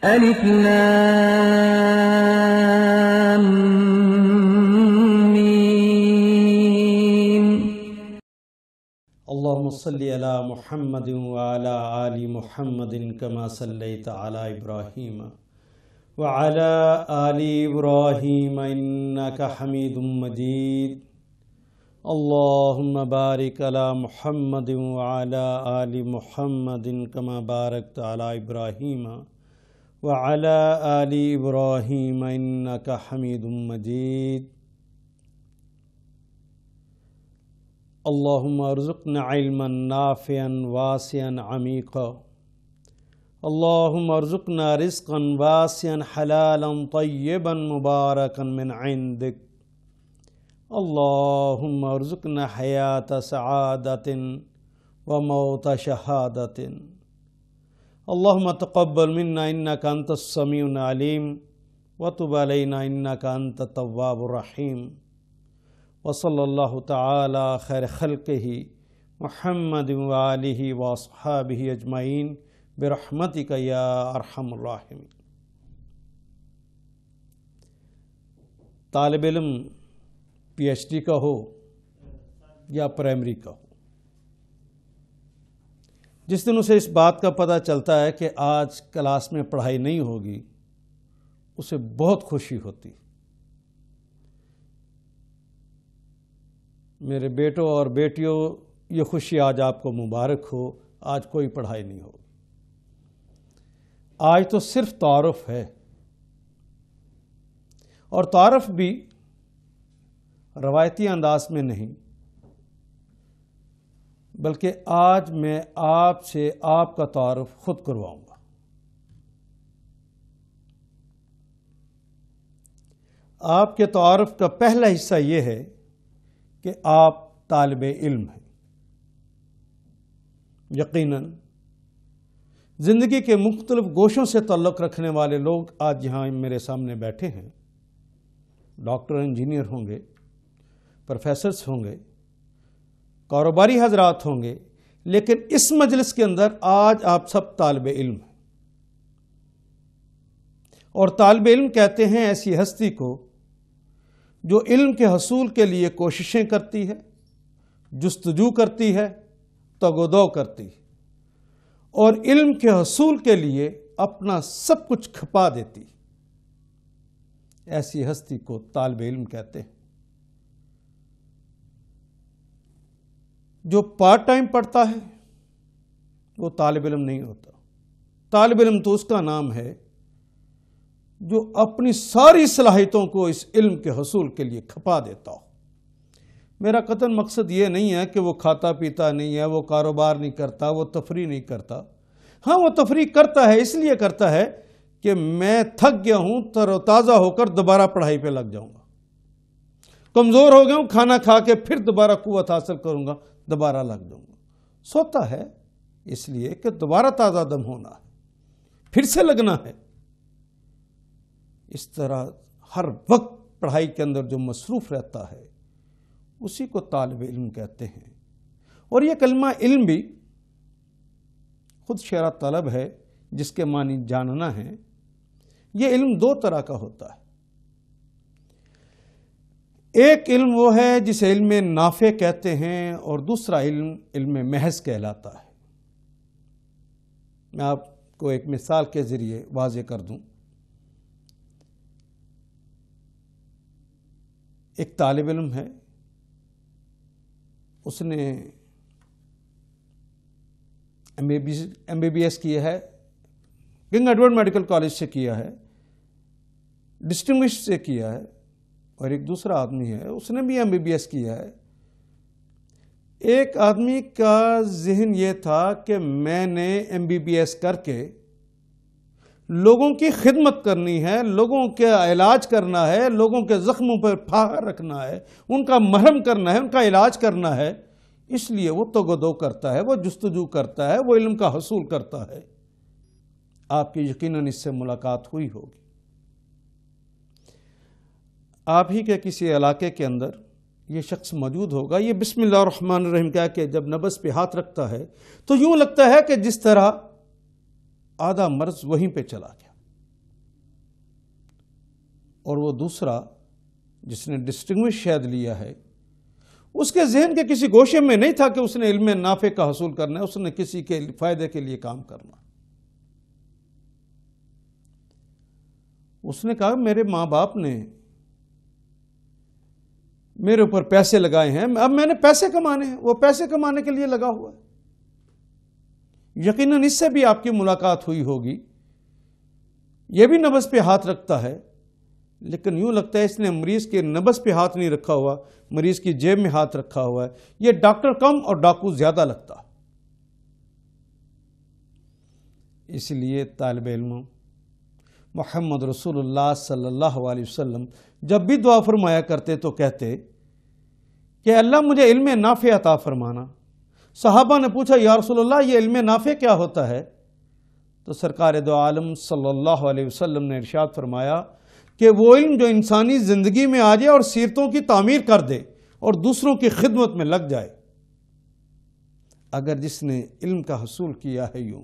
الف لام میم اللهم صل على محمد وعلى آل محمد كما صليت على إبراهيم وعلى آل إبراهيم إنك حميد مجيد اللهم بارك على محمد وعلى آل محمد كما باركت على إبراهيم وعلى آل إبراهيم إنك حميد مجيد اللهم ارزقنا علما نافعا واسعا عميقا اللهم ارزقنا رزقا واسعا حلالا طيبا مباركا من عندك اللهم ارزقنا حياة سعادة وموت شهادة اللهم تقبل منا إنك أنت السميع العليم وتب علينا إنك أنت التواب الرحيم وصلى الله تعالى خير خلقه محمد وآله وأصحابه أجمعين برحمتك يا أرحم الراحمين۔ طالب علم پی ایچ ڈی کا ہو یا پرائمری کا ہو، جس دن اسے اس بات کا پتہ چلتا ہے کہ آج کلاس میں پڑھائی نہیں ہوگی، اسے بہت خوشی ہوتی۔ میرے بیٹوں اور بیٹیوں، یہ خوشی آج آپ کو مبارک ہو، آج کوئی پڑھائی نہیں ہوگی۔ آج تو صرف تعارف ہے، اور تعارف بھی روایتی انداز میں نہیں، بلکہ آج میں آپ سے آپ کا تعارف خود کرواؤں گا۔ آپ کے تعارف کا پہلا حصہ یہ ہے کہ آپ طالب علم ہیں۔ یقیناً زندگی کے مختلف گوشوں سے تعلق رکھنے والے لوگ آج یہاں میرے سامنے بیٹھے ہیں۔ ڈاکٹر، انجینئر ہوں گے، پروفیسرز ہوں گے، کاروباری حضرات ہوں گے، لیکن اس مجلس کے اندر آج آپ سب طالب علم ہیں۔ اور طالب علم کہتے ہیں ایسی ہستی کو جو علم کے حصول کے لیے کوششیں کرتی ہے، جستجو کرتی ہے، تگ و دو کرتی ہے، اور علم کے حصول کے لیے اپنا سب کچھ کھپا دیتی ہے۔ ایسی ہستی کو طالب علم کہتے ہیں۔ جو پارٹ ٹائم پڑھتا ہے وہ طالب علم نہیں ہوتا۔ طالب علم تو اس کا نام ہے جو اپنی ساری صلاحیتوں کو اس علم کے حصول کے لیے کھپا دیتا ہو۔ میرا قطعاً مقصد یہ نہیں ہے کہ وہ کھاتا پیتا نہیں ہے، وہ کاروبار نہیں کرتا، وہ تفریح نہیں کرتا۔ ہاں، وہ تفریح کرتا ہے، اس لیے کرتا ہے کہ میں تھک گیا ہوں، تر و تازہ ہو کر دوبارہ پڑھائی پہ لگ جاؤں گا۔ کمزور ہو گیا ہوں، کھانا کھا کے پھر دوبارہ قوت حاصل کروں گا، دوبارہ لگ جاؤں گا۔ سوتا ہے اس لیے کہ دوبارہ تازہ دم ہونا ہے، پھر سے لگنا ہے۔ اس طرح ہر وقت پڑھائی کے اندر جو مصروف رہتا ہے اسی کو طالب علم کہتے ہیں۔ اور یہ کلمہ علم بھی خود شعرا طلب ہے، جس کے معنی جاننا ہے۔ یہ علم دو طرح کا ہوتا ہے۔ ایک علم وہ ہے جسے علم نافع کہتے ہیں، اور دوسرا علم علم محض کہلاتا ہے۔ میں آپ کو ایک مثال کے ذریعے واضح کر دوں۔ ایک طالب علم ہے، اس نے ایم بی بی ایس کیا ہے، کنگ ایڈورڈ میڈیکل کالج سے کیا ہے، ڈسٹنگوش سے کیا ہے، اور ایک دوسرا آدمی ہے اس نے بھی ایم بی بی ایس کیا ہے۔ ایک آدمی کا ذہن یہ تھا کہ میں نے ایم بی بی ایس کر کے لوگوں کی خدمت کرنی ہے، لوگوں کا علاج کرنا ہے، لوگوں کے زخموں پر پھاہر رکھنا ہے، ان کا مرہم کرنا ہے، ان کا علاج کرنا ہے۔ اس لیے وہ تگ و دو کرتا ہے، وہ جستجو کرتا ہے، وہ علم کا حصول کرتا ہے۔ آپ کی یقیناً اس سے ملاقات ہوئی ہوگی۔ آپ ہی کے کسی علاقے کے اندر یہ شخص موجود ہوگا۔ یہ بسم اللہ الرحمن الرحیم کہہ کے جب نبض پہ ہاتھ رکھتا ہے تو یوں لگتا ہے کہ جس طرح آدھا مرض وہیں پہ چلا گیا۔ اور وہ دوسرا جس نے ڈسٹنگوش شہد لیا ہے اس کے ذہن کے کسی گوشے میں نہیں تھا کہ اس نے علم نافع کا حصول کرنا ہے، اس نے کسی کے فائدے کے لیے کام کرنا۔ اس نے کہا میرے ماں باپ نے میرے اوپر پیسے لگائے ہیں، اب میں نے پیسے کمانے ہیں، وہ پیسے کمانے کے لیے لگا ہوا ہے۔ یقیناً اس سے بھی آپ کی ملاقات ہوئی ہوگی، یہ بھی نبض پہ ہاتھ رکھتا ہے، لیکن یوں لگتا ہے اس نے مریض کے نبض پہ ہاتھ نہیں رکھا ہوا، مریض کی جیب میں ہاتھ رکھا ہوا ہے۔ یہ ڈاکٹر کم اور ڈاکو زیادہ لگتا۔ اس لیے طالب علم محمد رسول اللہ صلی اللہ علیہ وسلم جب بھی دعا فرمایا کرتے تو کہتے کہ اللہ مجھے علم نافع عطا فرمانا۔ صحابہ نے پوچھا یا رسول اللہ یہ علم نافع کیا ہوتا ہے؟ تو سرکار دو عالم صلی اللہ علیہ وسلم نے ارشاد فرمایا کہ وہ علم جو انسانی زندگی میں آ جائے اور سیرتوں کی تعمیر کر دے اور دوسروں کی خدمت میں لگ جائے۔ اگر جس نے علم کا حصول کیا ہے یوں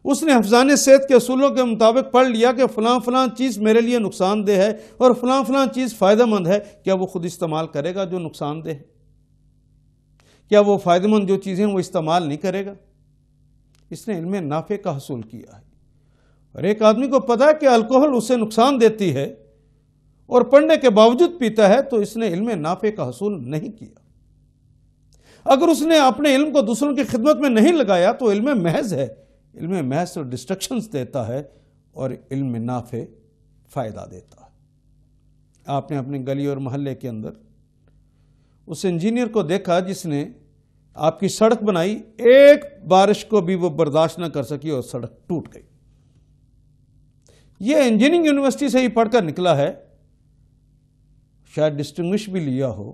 اس نے حفظان صحت کے اصولوں کے مطابق پڑھ لیا کہ فلاں فلاں چیز میرے لیے نقصان دہ ہے اور فلاں فلاں چیز فائدہ مند ہے، کیا وہ خود استعمال کرے گا جو نقصان دہ ہے؟ کیا وہ فائدہ مند جو چیزیں وہ استعمال نہیں کرے گا؟ اس نے علم نافع کا حصول کیا ہے۔ اور ایک آدمی کو پتا ہے کہ الکوہل اسے نقصان دیتی ہے اور پڑھنے کے باوجود پیتا ہے، تو اس نے علم نافع کا حصول نہیں کیا۔ اگر اس نے اپنے علم کو دوسروں کی خدمت میں نہیں لگایا تو علم محض ہے، علم محض تو ڈسٹرکشنز دیتا ہے اور علم نافع فائدہ دیتا ہے۔ آپ نے اپنی گلی اور محلے کے اندر اس انجینئر کو دیکھا جس نے آپ کی سڑک بنائی، ایک بارش کو بھی وہ برداشت نہ کر سکی اور سڑک ٹوٹ گئی۔ یہ انجینئرنگ یونیورسٹی سے ہی پڑھ کر نکلا ہے، شاید ڈسٹنگوش بھی لیا ہو،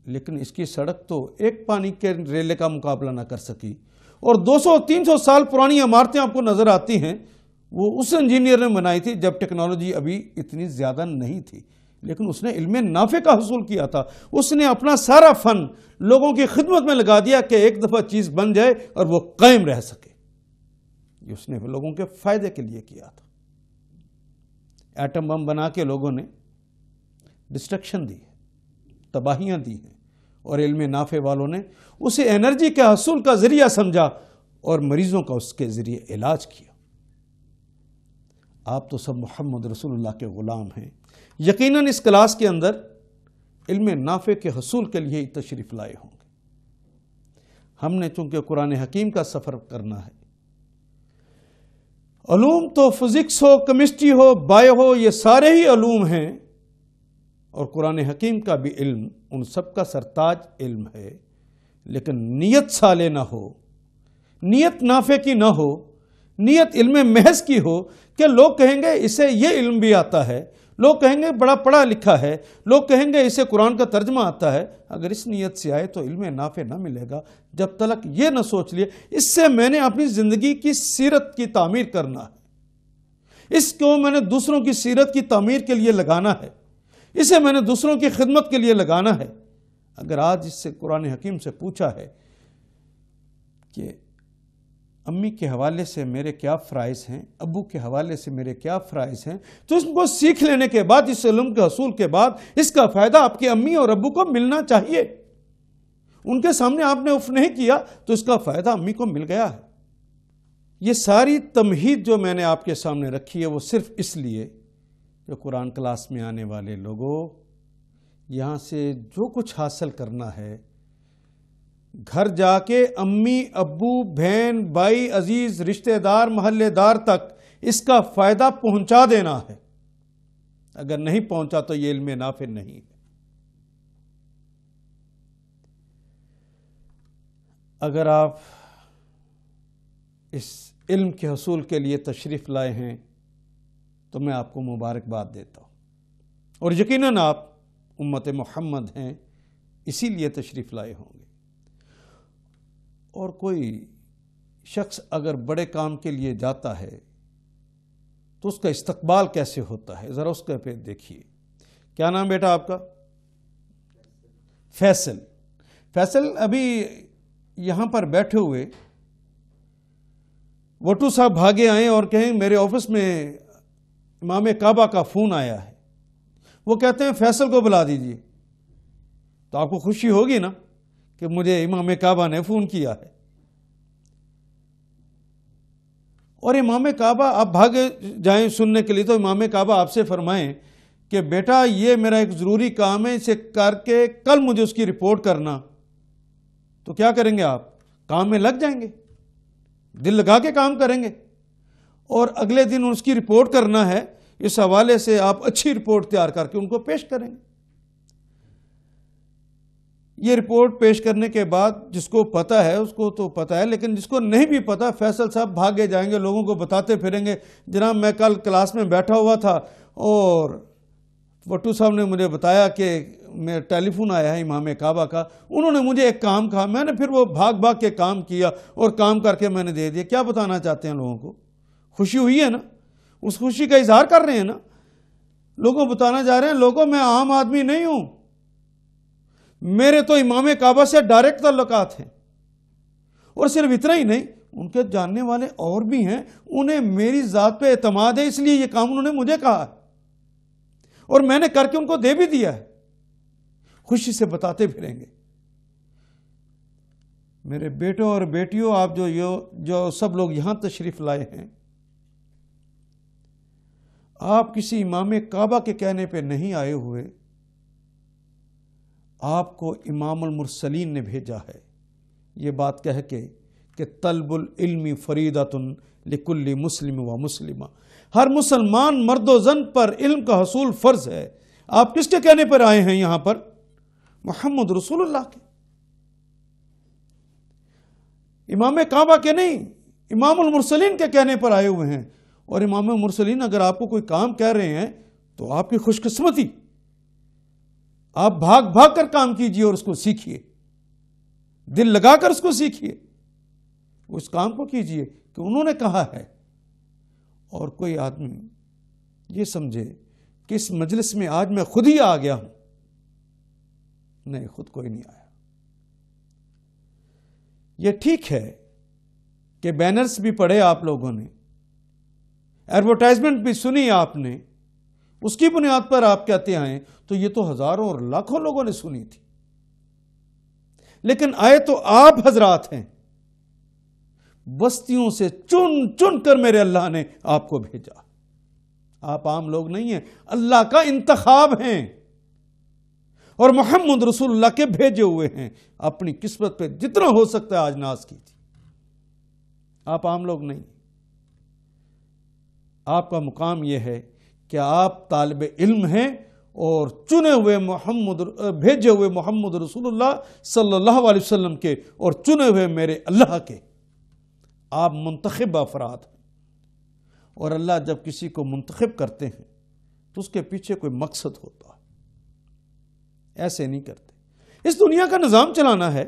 لیکن اس کی سڑک تو ایک پانی کے ریلے کا مقابلہ نہ کر سکی۔ اور 200-300 سال پرانی عمارتیں آپ کو نظر آتی ہیں، وہ اس انجینئر نے بنائی تھی جب ٹیکنالوجی ابھی اتنی زیادہ نہیں تھی، لیکن اس نے علم نافع کا حصول کیا تھا۔ اس نے اپنا سارا فن لوگوں کی خدمت میں لگا دیا کہ ایک دفعہ چیز بن جائے اور وہ قائم رہ سکے۔ یہ اس نے لوگوں کے فائدے کے لیے کیا تھا۔ ایٹم بم بنا کے لوگوں نے ڈسٹرکشن دی ہے، تباہیاں دی ہیں، اور علم نافع والوں نے اسے انرجی کے حصول کا ذریعہ سمجھا اور مریضوں کا اس کے ذریعے علاج کیا۔ آپ تو سب محمد رسول اللہ کے غلام ہیں۔ یقیناً اس کلاس کے اندر علم نافع کے حصول کے لیے ہی تشریف لائے ہوں گے۔ ہم نے چونکہ قرآن حکیم کا سفر کرنا ہے، علوم تو فزکس ہو، کیمسٹری ہو، بایو ہو، یہ سارے ہی علوم ہیں، اور قرآن حکیم کا بھی علم ان سب کا سرتاج علم ہے، لیکن نیت صالح نہ ہو، نیت نافع کی نہ ہو، نیت علم محض کی ہو کہ لوگ کہیں گے اسے یہ علم بھی آتا ہے، لوگ کہیں گے بڑا پڑھا لکھا ہے، لوگ کہیں گے اسے قرآن کا ترجمہ آتا ہے۔ اگر اس نیت سے آئے تو علم نافع نہ ملے گا جب تک یہ نہ سوچ لیے اس سے میں نے اپنی زندگی کی سیرت کی تعمیر کرنا ہے، اس کو میں نے دوسروں کی سیرت کی تعمیر کے لیے لگانا ہے، اسے میں نے دوسروں کی خدمت کے لیے لگانا ہے۔ اگر آج اس سے قرآن حکیم سے پوچھا ہے کہ امی کے حوالے سے میرے کیا فرائض ہیں، ابو کے حوالے سے میرے کیا فرائض ہیں، تو اس کو سیکھ لینے کے بعد، اس علم کے حصول کے بعد، اس کا فائدہ آپ کے امی اور ابو کو ملنا چاہیے۔ ان کے سامنے آپ نے اف نہیں کیا تو اس کا فائدہ امی کو مل گیا ہے۔ یہ ساری تمہید جو میں نے آپ کے سامنے رکھی ہے وہ صرف اس لیے کہ قرآن کلاس میں آنے والے لوگوں، یہاں سے جو کچھ حاصل کرنا ہے گھر جا کے امی، ابو، بہن، بھائی، عزیز، رشتہ دار، محلے دار تک اس کا فائدہ پہنچا دینا ہے۔ اگر نہیں پہنچا تو یہ علم نافع نہیں ہے۔ اگر آپ اس علم کے حصول کے لیے تشریف لائے ہیں تو میں آپ کو مبارکباد دیتا ہوں، اور یقیناً آپ امت محمد ہیں، اسی لیے تشریف لائے ہوں گے۔ اور کوئی شخص اگر بڑے کام کے لیے جاتا ہے تو اس کا استقبال کیسے ہوتا ہے، ذرا اس کا پہ دیکھیے۔ کیا نام بیٹا آپ کا؟ فیصل۔ فیصل ابھی یہاں پر بیٹھے ہوئے وٹو صاحب بھاگے آئیں اور کہیں میرے آفس میں امام کعبہ کا فون آیا ہے، وہ کہتے ہیں فیصل کو بلا دیجیے، تو آپ کو خوشی ہوگی نا کہ مجھے امام کعبہ نے فون کیا ہے۔ اور امام کعبہ آپ بھاگے جائیں سننے کے لیے، تو امام کعبہ آپ سے فرمائیں کہ بیٹا یہ میرا ایک ضروری کام ہے، اسے کر کے کل مجھے اس کی رپورٹ کرنا، تو کیا کریں گے؟ آپ کام میں لگ جائیں گے، دل لگا کے کام کریں گے، اور اگلے دن اس کی رپورٹ کرنا ہے۔ اس حوالے سے آپ اچھی رپورٹ تیار کر کے ان کو پیش کریں گے۔ یہ رپورٹ پیش کرنے کے بعد جس کو پتا ہے اس کو تو پتا ہے، لیکن جس کو نہیں بھی پتا، فیصل صاحب بھاگے جائیں گے، لوگوں کو بتاتے پھریں گے، جناب میں کل کلاس میں بیٹھا ہوا تھا اور وٹو صاحب نے مجھے بتایا کہ میں ٹیلی فون آیا ہے امام کعبہ کا، انہوں نے مجھے ایک کام کہا، میں نے پھر وہ بھاگ بھاگ کے کام کیا اور کام کر کے میں نے دے دیا۔ کیا بتانا چاہتے ہیں لوگوں کو؟ خوشی ہوئی ہے نا، اس خوشی کا اظہار کر رہے ہیں نا، لوگوں بتانا جا رہے ہیں لوگوں میں عام آدمی نہیں ہوں، میرے تو امام کعبہ سے ڈائریکٹ تعلقات ہیں۔ اور صرف اتنا ہی نہیں، ان کے جاننے والے اور بھی ہیں، انہیں میری ذات پہ اعتماد ہے، اس لیے یہ کام انہوں نے مجھے کہا ہے اور میں نے کر کے ان کو دے بھی دیا ہے۔ خوشی سے بتاتے پھریں گے۔ میرے بیٹوں اور بیٹیوں، آپ جو سب لوگ یہاں تشریف لائے ہیں، آپ کسی امام کعبہ کے کہنے پہ نہیں آئے ہوئے، آپ کو امام المرسلین نے بھیجا ہے یہ بات کہہ کے کہ طلب العلم فریضۃ لکل مسلم و مسلمہ، ہر مسلمان مرد و زن پر علم کا حصول فرض ہے۔ آپ کس کے کہنے پر آئے ہیں یہاں پر؟ محمد رسول اللہ کے، امام کعبہ کے نہیں، امام المرسلین کے کہنے پر آئے ہوئے ہیں۔ اور امام المرسلین اگر آپ کو کوئی کام کہہ رہے ہیں تو آپ کی خوش قسمتی، آپ بھاگ بھاگ کر کام کیجئے اور اس کو سیکھیے، دل لگا کر اس کو سیکھیے، اس کام کو کیجئے کہ انہوں نے کہا ہے۔ اور کوئی آدمی یہ سمجھے کہ اس مجلس میں آج میں خود ہی آ گیا ہوں، نہیں، خود کوئی نہیں آیا۔ یہ ٹھیک ہے کہ بینرز بھی پڑھے آپ لوگوں نے، ایڈورٹائزمنٹ بھی سنی آپ نے، اس کی بنیاد پر آپ کہتے ہیں تو یہ تو ہزاروں اور لاکھوں لوگوں نے سنی تھی، لیکن آئے تو آپ حضرات ہیں، بستیوں سے چن چن کر میرے اللہ نے آپ کو بھیجا۔ آپ عام لوگ نہیں ہیں، اللہ کا انتخاب ہیں اور محمد رسول اللہ کے بھیجے ہوئے ہیں۔ اپنی قسمت پہ جتنا ہو سکتا ہے آج ناز کیجیے، آپ عام لوگ نہیں۔ آپ کا مقام یہ ہے کہ آپ طالب علم ہیں اور چنے ہوئے بھیجے ہوئے محمد رسول اللہ صلی اللہ علیہ وسلم کے اور چنے ہوئے میرے اللہ کے آپ منتخب افراد ہیں۔ اور اللہ جب کسی کو منتخب کرتے ہیں تو اس کے پیچھے کوئی مقصد ہوتا ہے، ایسے نہیں کرتے۔ اس دنیا کا نظام چلانا ہے،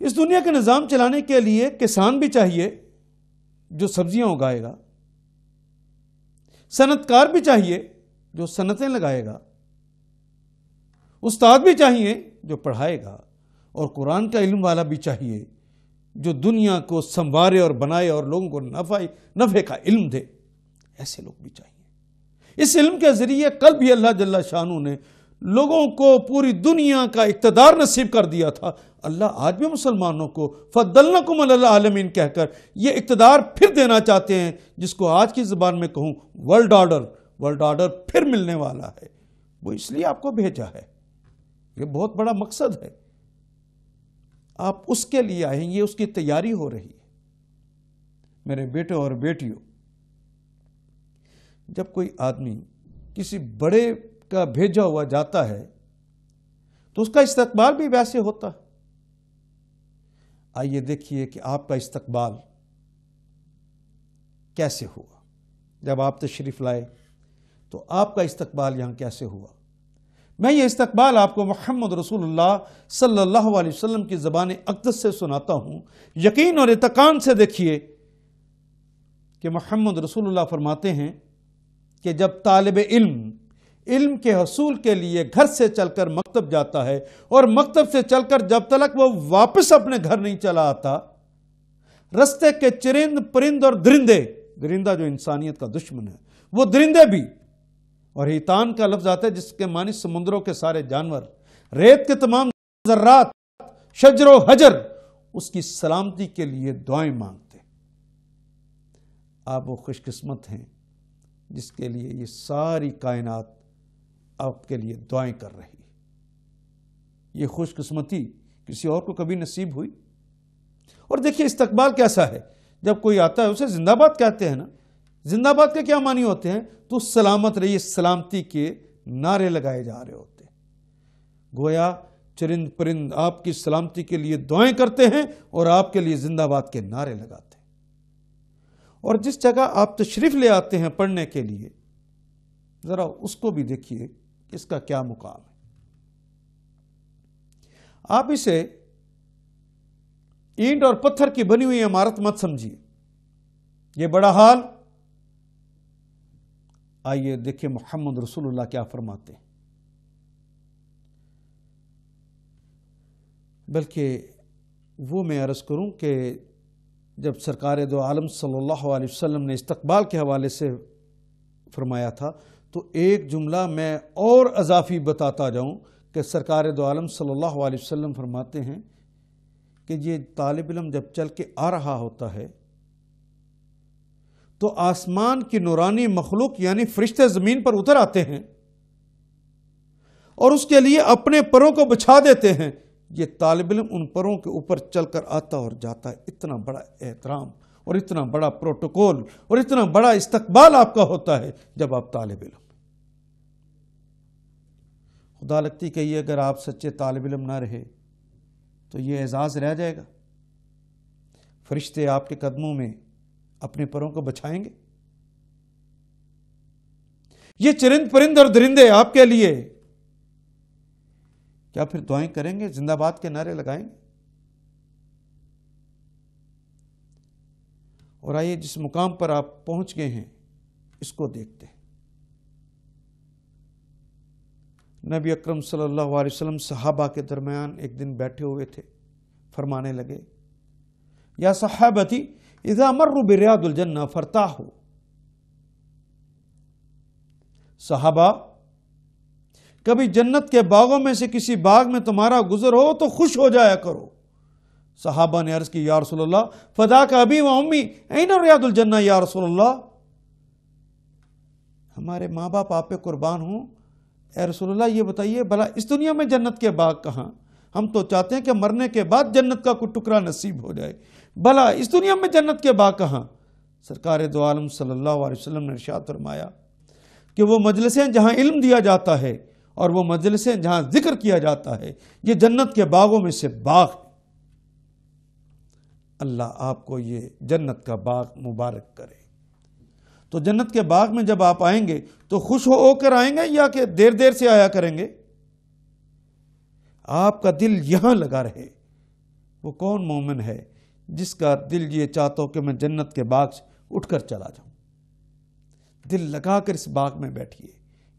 اس دنیا کا نظام چلانے کے لیے کسان بھی چاہیے جو سبزیاں اگائے گا، صنعت کار بھی چاہیے جو صنعتیں لگائے گا، استاد بھی چاہیے جو پڑھائے گا، اور قرآن کا علم والا بھی چاہیے جو دنیا کو سنوارے اور بنائے اور لوگوں کو نفع کا علم دے۔ ایسے لوگ بھی چاہیے۔ اس علم کے ذریعے کل بھی اللہ جل شانہ نے لوگوں کو پوری دنیا کا اقتدار نصیب کر دیا تھا، اللہ آج بھی مسلمانوں کو فضلناکم علی العالمین کہہ کر یہ اقتدار پھر دینا چاہتے ہیں، جس کو آج کی زبان میں کہوں ورلڈ آرڈر پھر ملنے والا ہے۔ وہ اس لیے آپ کو بھیجا ہے، یہ بہت بڑا مقصد ہے، آپ اس کے لیے آئیں، یہ اس کی تیاری ہو رہی ہے۔ میرے بیٹوں اور بیٹیوں، جب کوئی آدمی کسی بڑے کا بھیجا ہوا جاتا ہے تو اس کا استقبال بھی ویسے ہوتا ہے۔ آئیے دیکھیے کہ آپ کا استقبال کیسے ہوا، جب آپ تشریف لائے تو آپ کا استقبال یہاں کیسے ہوا۔ میں یہ استقبال آپ کو محمد رسول اللہ صلی اللہ علیہ وسلم کی زبان اقدس سے سناتا ہوں۔ یقین اور اتقان سے دیکھیے کہ محمد رسول اللہ فرماتے ہیں کہ جب طالب علم کے حصول کے لیے گھر سے چل کر مکتب جاتا ہے اور مکتب سے چل کر جب تک وہ واپس اپنے گھر نہیں چلا آتا، رستے کے چرند پرند اور درندے درندہ جو انسانیت کا دشمن ہے، وہ درندے بھی، اور حیتان کا لفظ آتا ہے جس کے معنی سمندروں کے سارے جانور، ریت کے تمام ذرات، شجر و حجر اس کی سلامتی کے لیے دعائیں مانگتے۔ آپ وہ خوش قسمت ہیں جس کے لیے یہ ساری کائنات آپ کے لیے دعائیں کر رہی ہے۔ یہ خوش قسمتی کسی اور کو کبھی نصیب ہوئی؟ اور دیکھیے استقبال کیسا ہے، جب کوئی آتا ہے اسے زندہ باد کہتے ہیں نا۔ زندہ باد کے کیا معنی ہوتے ہیں؟ تو سلامت رہیے، سلامتی کے نعرے لگائے جا رہے ہوتے ہیں۔ گویا چرند پرند آپ کی سلامتی کے لیے دعائیں کرتے ہیں اور آپ کے لیے زندہ باد کے نعرے لگاتے ہیں۔ اور جس جگہ آپ تشریف لے آتے ہیں پڑھنے کے لیے، ذرا اس کو بھی دیکھیے کہ اس کا کیا مقام ہے۔ آپ اسے اینٹ اور پتھر کی بنی ہوئی عمارت مت سمجھیے، یہ بڑا حال۔ آئیے دیکھیں محمد رسول اللہ کیا فرماتے ہیں۔ بلکہ وہ میں عرض کروں کہ جب سرکار دو عالم صلی اللہ علیہ وسلم نے استقبال کے حوالے سے فرمایا تھا تو ایک جملہ میں اور اضافی بتاتا جاؤں کہ سرکار دو عالم صلی اللہ علیہ وسلم فرماتے ہیں کہ یہ طالب علم جب چل کے آ رہا ہوتا ہے تو آسمان کی نورانی مخلوق یعنی فرشتے زمین پر اتر آتے ہیں اور اس کے لیے اپنے پروں کو بچھا دیتے ہیں۔ یہ طالب علم ان پروں کے اوپر چل کر آتا اور جاتا ہے۔ اتنا بڑا احترام اور اتنا بڑا پروٹوکول اور اتنا بڑا استقبال آپ کا ہوتا ہے جب آپ طالب علم۔ خدا لگتی کہ یہ اگر آپ سچے طالب علم نہ رہے تو یہ اعزاز رہ جائے گا۔ فرشتے آپ کے قدموں میں اپنے پروں کو بچھائیں گے۔ یہ چرند پرند اور درندے آپ کے لیے کیا پھر دعائیں کریں گے، زندہ باد کے نعرے لگائیں گے؟ اور آئیے جس مقام پر آپ پہنچ گئے ہیں اس کو دیکھتے ہیں۔ نبی اکرم صلی اللہ علیہ وسلم صحابہ کے درمیان ایک دن بیٹھے ہوئے تھے، فرمانے لگے یا صحابتی اذا مروا بریاض الجنہ فارتاحوا۔ صحابہ کبھی جنت کے باغوں میں سے کسی باغ میں تمہارا گزر ہو تو خوش ہو جایا کرو۔ صحابہ نے عرض کی یا رسول اللہ فداک ابی و امی این ریاض الجنہ یا رسول اللہ، ہمارے ماں باپ آپ پہ قربان ہوں، اے رسول اللہ یہ بتائیے بھلا اس دنیا میں جنت کے باغ کہاں؟ ہم تو چاہتے ہیں کہ مرنے کے بعد جنت کا کوئی ٹکڑا نصیب ہو جائے، بھلا اس دنیا میں جنت کے باغ کہاں؟ سرکار دو عالم صلی اللہ علیہ وسلم نے ارشاد فرمایا کہ وہ مجلسیں جہاں علم دیا جاتا ہے اور وہ مجلسیں جہاں ذکر کیا جاتا ہے یہ جنت کے باغوں میں سے باغ ہے۔ اللہ آپ کو یہ جنت کا باغ مبارک کرے۔ تو جنت کے باغ میں جب آپ آئیں گے تو خوش ہو کر آئیں گے یا کہ دیر دیر سے آیا کریں گے؟ آپ کا دل یہاں لگا رہے۔ وہ کون مومن ہے جس کا دل یہ چاہتا ہو کہ میں جنت کے باغ سے اٹھ کر چلا جاؤں؟ دل لگا کر اس باغ میں بیٹھیے،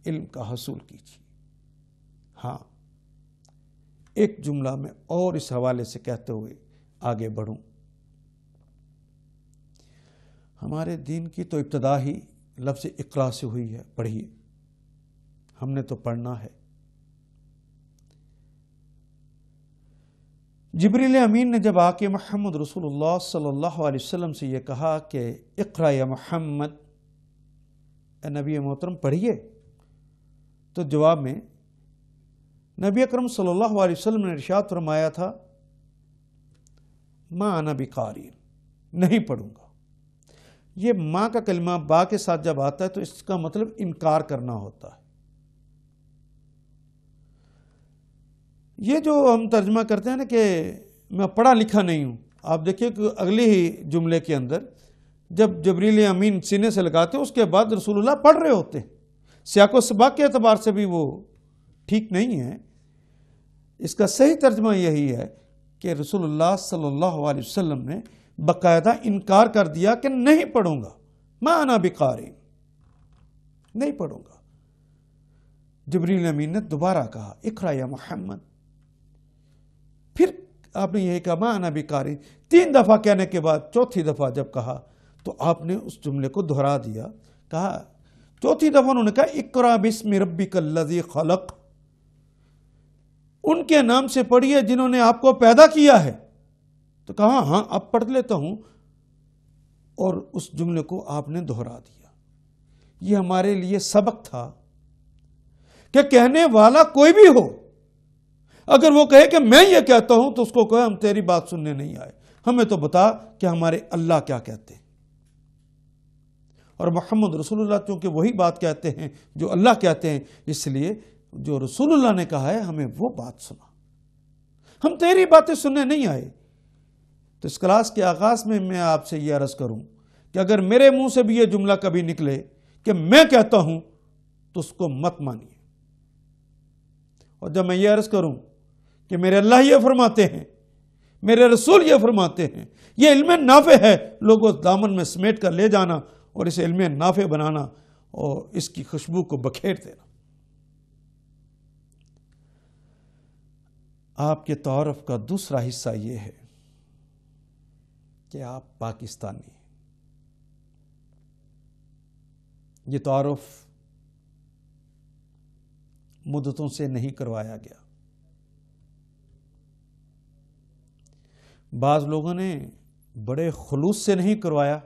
علم کا حصول کیجیے۔ ہاں ایک جملہ میں اور اس حوالے سے کہتے ہوئے آگے بڑھوں۔ ہمارے دین کی تو ابتدا ہی لفظ اقرا سے ہوئی ہے، پڑھیے، ہم نے تو پڑھنا ہے۔ جبریل امین نے جب آ کے محمد رسول اللہ صلی اللہ علیہ وسلم سے یہ کہا کہ اقرا یا محمد، اے نبی محترم پڑھیے، تو جواب میں نبی اکرم صلی اللہ علیہ وسلم نے ارشاد فرمایا تھا ما انا بقاری، نہیں پڑھوں گا۔ یہ ماں کا کلمہ با کے ساتھ جب آتا ہے تو اس کا مطلب انکار کرنا ہوتا ہے۔ یہ جو ہم ترجمہ کرتے ہیں نا کہ میں پڑھا لکھا نہیں ہوں، آپ دیکھیے کہ اگلے ہی جملے کے اندر جب جبریل امین سینے سے لگاتے ہیں اس کے بعد رسول اللہ پڑھ رہے ہوتے ہیں۔ سیاق و سباق کے اعتبار سے بھی وہ ٹھیک نہیں ہے۔ اس کا صحیح ترجمہ یہی ہے کہ رسول اللہ صلی اللہ علیہ وسلم نے باقاعدہ انکار کر دیا کہ نہیں پڑھوں گا، ما انا بقاری، نہیں پڑھوں گا۔ جبریل امین نے دوبارہ کہا اقرا یا محمد، پھر آپ نے یہی کہا ما انا بقاری، 3 دفعہ کہنے کے بعد چوتھی دفعہ جب کہا تو آپ نے اس جملے کو دہرا دیا. کہا چوتھی دفعہ انہوں نے کہا اقرا بسم ربک الذی خلق. ان کے نام سے پڑھیے جنہوں نے آپ کو پیدا کیا ہے. تو کہا ہاں اب پڑھ لیتا ہوں, اور اس جملے کو آپ نے دہرا دیا. یہ ہمارے لیے سبق تھا کہ کہنے والا کوئی بھی ہو, اگر وہ کہے کہ میں یہ کہتا ہوں تو اس کو کہے ہم تیری بات سننے نہیں آئے, ہمیں تو بتا کہ ہمارے اللہ کیا کہتے ہیں. اور محمد رسول اللہ چونکہ وہی بات کہتے ہیں جو اللہ کہتے ہیں, اس لیے جو رسول اللہ نے کہا ہے ہمیں وہ بات سنا, ہم تیری باتیں سننے نہیں آئے. تو اس کلاس کے آغاز میں میں آپ سے یہ عرض کروں کہ اگر میرے منہ سے بھی یہ جملہ کبھی نکلے کہ میں کہتا ہوں تو اس کو مت مانیے. اور جب میں یہ عرض کروں کہ میرے اللہ یہ فرماتے ہیں, میرے رسول یہ فرماتے ہیں, یہ علم نافع ہے, لوگوں دامن میں سمیٹ کر لے جانا اور اسے علم نافع بنانا اور اس کی خوشبو کو بکھیر دینا. آپ کے تعارف کا دوسرا حصہ یہ ہے کہ آپ پاکستانی ہیں. یہ تعارف مدتوں سے نہیں کروایا گیا. بعض لوگوں نے بڑے خلوص سے نہیں کروایا,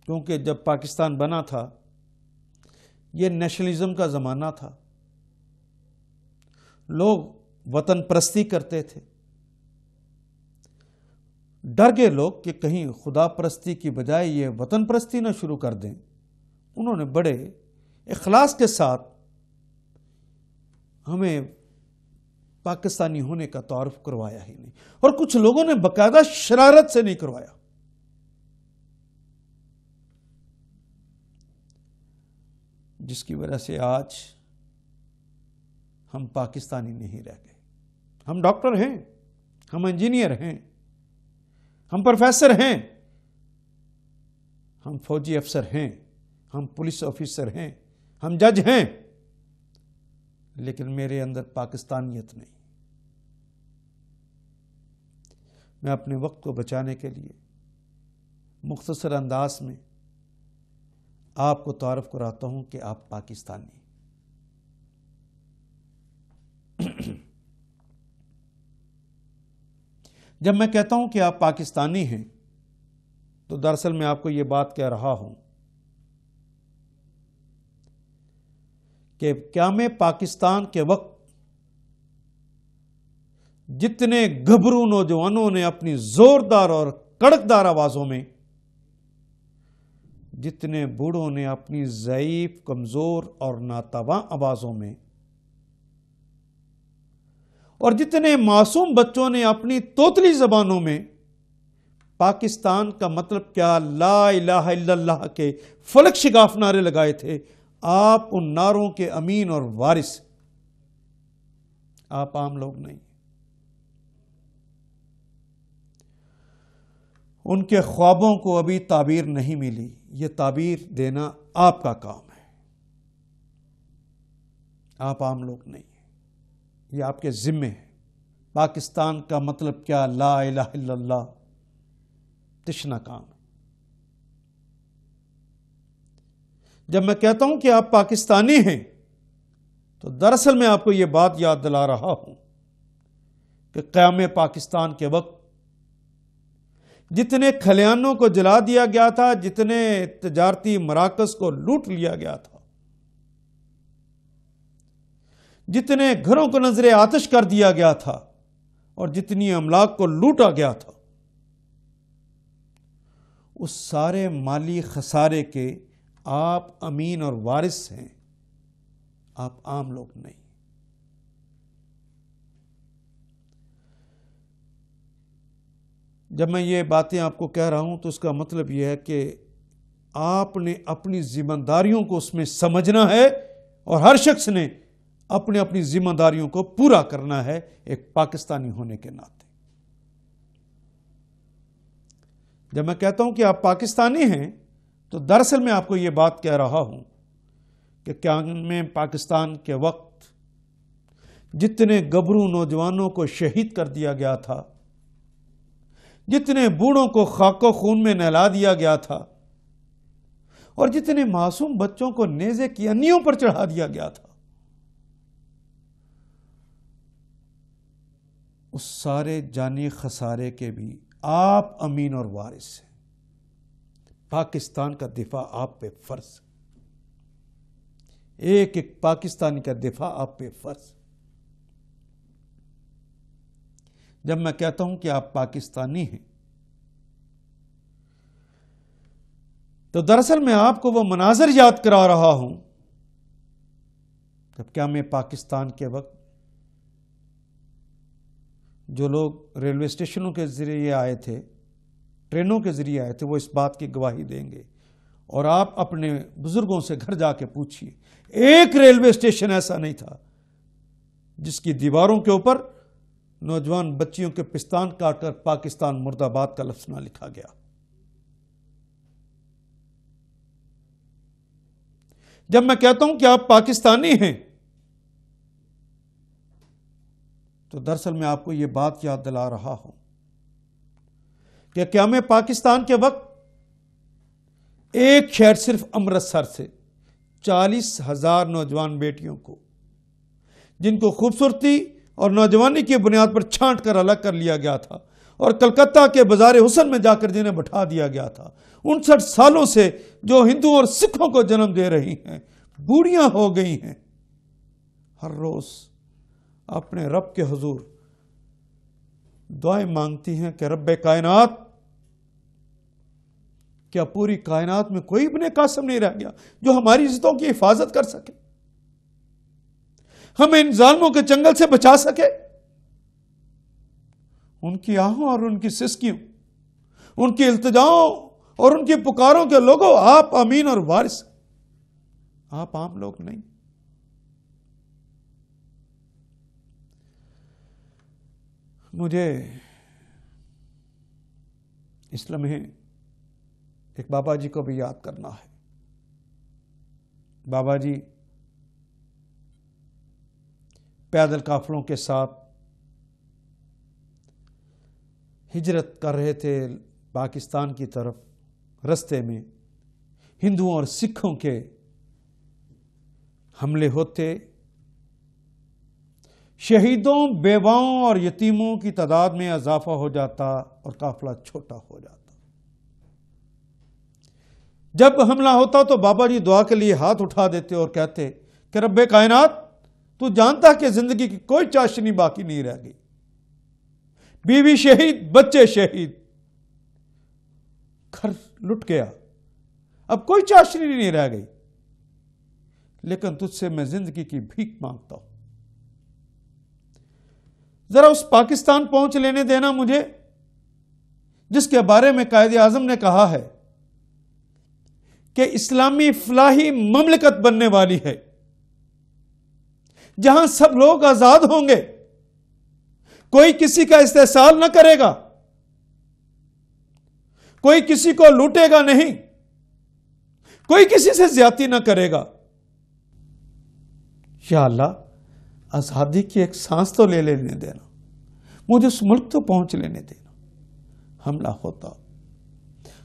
کیونکہ جب پاکستان بنا تھا یہ نیشنلزم کا زمانہ تھا, لوگ وطن پرستی کرتے تھے. ڈر گئے لوگ کہ کہیں خدا پرستی کی بجائے یہ وطن پرستی نہ شروع کر دیں. انہوں نے بڑے اخلاص کے ساتھ ہمیں پاکستانی ہونے کا تعارف کروایا ہی نہیں, اور کچھ لوگوں نے باقاعدہ شرارت سے نہیں کروایا. جس کی وجہ سے آج ہم پاکستانی نہیں رہ گئے. ہم ڈاکٹر ہیں, ہم انجینئر ہیں, ہم پروفیسر ہیں, ہم فوجی افسر ہیں, ہم پولیس آفیسر ہیں, ہم جج ہیں, لیکن میرے اندر پاکستانیت نہیں. میں اپنے وقت کو بچانے کے لیے مختصر انداز میں آپ کو تعارف کراتا ہوں کہ آپ پاکستانی. جب میں کہتا ہوں کہ آپ پاکستانی ہیں تو دراصل میں آپ کو یہ بات کہہ رہا ہوں کہ قیام پاکستان کے وقت جتنے گھبرو نوجوانوں نے اپنی زوردار اور کڑکدار آوازوں میں, جتنے بوڑھوں نے اپنی ضعیف, کمزور اور ناتواں آوازوں میں, اور جتنے معصوم بچوں نے اپنی توتلی زبانوں میں پاکستان کا مطلب کیا, لا الہ الا اللہ کے فلک شگاف نعرے لگائے تھے, آپ ان نعروں کے امین اور وارث. آپ عام لوگ نہیں. ان کے خوابوں کو ابھی تعبیر نہیں ملی, یہ تعبیر دینا آپ کا کام ہے. آپ عام لوگ نہیں ہیں, یہ آپ کے ذمے ہے. پاکستان کا مطلب کیا, لا الہ الا اللہ, تشنا کام ہے. جب میں کہتا ہوں کہ آپ پاکستانی ہیں تو دراصل میں آپ کو یہ بات یاد دلا رہا ہوں کہ قیام پاکستان کے وقت جتنے کھلیانوں کو جلا دیا گیا تھا, جتنے تجارتی مراکز کو لوٹ لیا گیا تھا, جتنے گھروں کو نظر آتش کر دیا گیا تھا, اور جتنی املاک کو لوٹا گیا تھا, اس سارے مالی خسارے کے آپ امین اور وارث ہیں. آپ عام لوگ نہیں. جب میں یہ باتیں آپ کو کہہ رہا ہوں تو اس کا مطلب یہ ہے کہ آپ نے اپنی ذمہ داریوں کو اس میں سمجھنا ہے, اور ہر شخص نے اپنی اپنی ذمہ داریوں کو پورا کرنا ہے ایک پاکستانی ہونے کے ناطے. جب میں کہتا ہوں کہ آپ پاکستانی ہیں تو دراصل میں آپ کو یہ بات کہہ رہا ہوں کہ قیام پاکستان کے وقت جتنے گبرو نوجوانوں کو شہید کر دیا گیا تھا, جتنے بوڑھوں کو خاک و خون میں نہلا دیا گیا تھا اور جتنے معصوم بچوں کو نیزے کی انیوں پر چڑھا دیا گیا تھا، اس سارے جانی خسارے کے بھی آپ امین اور وارث ہیں۔ پاکستان کا دفاع آپ پہ فرض ہے، ایک ایک پاکستانی کا دفاع آپ پہ فرض۔ جب میں کہتا ہوں کہ آپ پاکستانی ہیں تو دراصل میں آپ کو وہ مناظر یاد کرا رہا ہوں جب قیام پاکستان کے وقت جو لوگ ریلوے اسٹیشنوں کے ذریعے آئے تھے، ٹرینوں کے ذریعے آئے تھے، وہ اس بات کی گواہی دیں گے۔ اور آپ اپنے بزرگوں سے گھر جا کے پوچھئے، ایک ریلوے اسٹیشن ایسا نہیں تھا جس کی دیواروں کے اوپر نوجوان بچیوں کے پستان کاٹ کر پاکستان مرد آباد کا لفظ نہ لکھا گیا۔ جب میں کہتا ہوں کہ آپ پاکستانی ہیں تو دراصل میں آپ کو یہ بات یاد دلا رہا ہوں کہ قیام پاکستان کے وقت ایک شہر صرف امرتسر سے 40,000 نوجوان بیٹیوں کو، جن کو خوبصورتی اور نوجوانی کی بنیاد پر چھانٹ کر الگ کر لیا گیا تھا اور کلکتہ کے بازار حسن میں جا کر جنہیں بٹھا دیا گیا تھا، 59 سالوں سے جو ہندو اور سکھوں کو جنم دے رہی ہیں، بوڑھیاں ہو گئی ہیں، ہر روز اپنے رب کے حضور دعائیں مانگتی ہیں کہ رب کائنات، کیا پوری کائنات میں کوئی ابن قاسم نہیں رہ گیا جو ہماری عزتوں کی حفاظت کر سکے، ہمیں ان ظالموں کے چنگل سے بچا سکے؟ ان کی آہوں اور ان کی سسکیوں، ان کی التجاؤں اور ان کی پکاروں کے لوگوں، آپ امین اور وارث، آپ عام لوگ نہیں۔ مجھے اس لمحے ایک بابا جی کو بھی یاد کرنا ہے۔ بابا جی پیدل قافلوں کے ساتھ ہجرت کر رہے تھے پاکستان کی طرف، رستے میں ہندوؤں اور سکھوں کے حملے ہوتے، شہیدوں، بیواؤں اور یتیموں کی تعداد میں اضافہ ہو جاتا اور قافلہ چھوٹا ہو جاتا۔ جب حملہ ہوتا تو بابا جی دعا کے لیے ہاتھ اٹھا دیتے اور کہتے کہ رب کائنات، تو جانتا کہ زندگی کی کوئی چاشنی باقی نہیں رہ گئی، بیوی شہید، بچے شہید، گھر لٹ گیا، اب کوئی چاشنی نہیں رہ گئی، لیکن تجھ سے میں زندگی کی بھیک مانگتا ہوں، ذرا اس پاکستان پہنچ لینے دینا مجھے جس کے بارے میں قائد اعظم نے کہا ہے کہ اسلامی فلاحی مملکت بننے والی ہے، جہاں سب لوگ آزاد ہوں گے، کوئی کسی کا استحصال نہ کرے گا، کوئی کسی کو لوٹے گا نہیں، کوئی کسی سے زیادتی نہ کرے گا۔ یا اللہ، آزادی کی ایک سانس تو لے لینے دینا، مجھے اس ملک تو پہنچ لینے دینا۔ حملہ ہوتا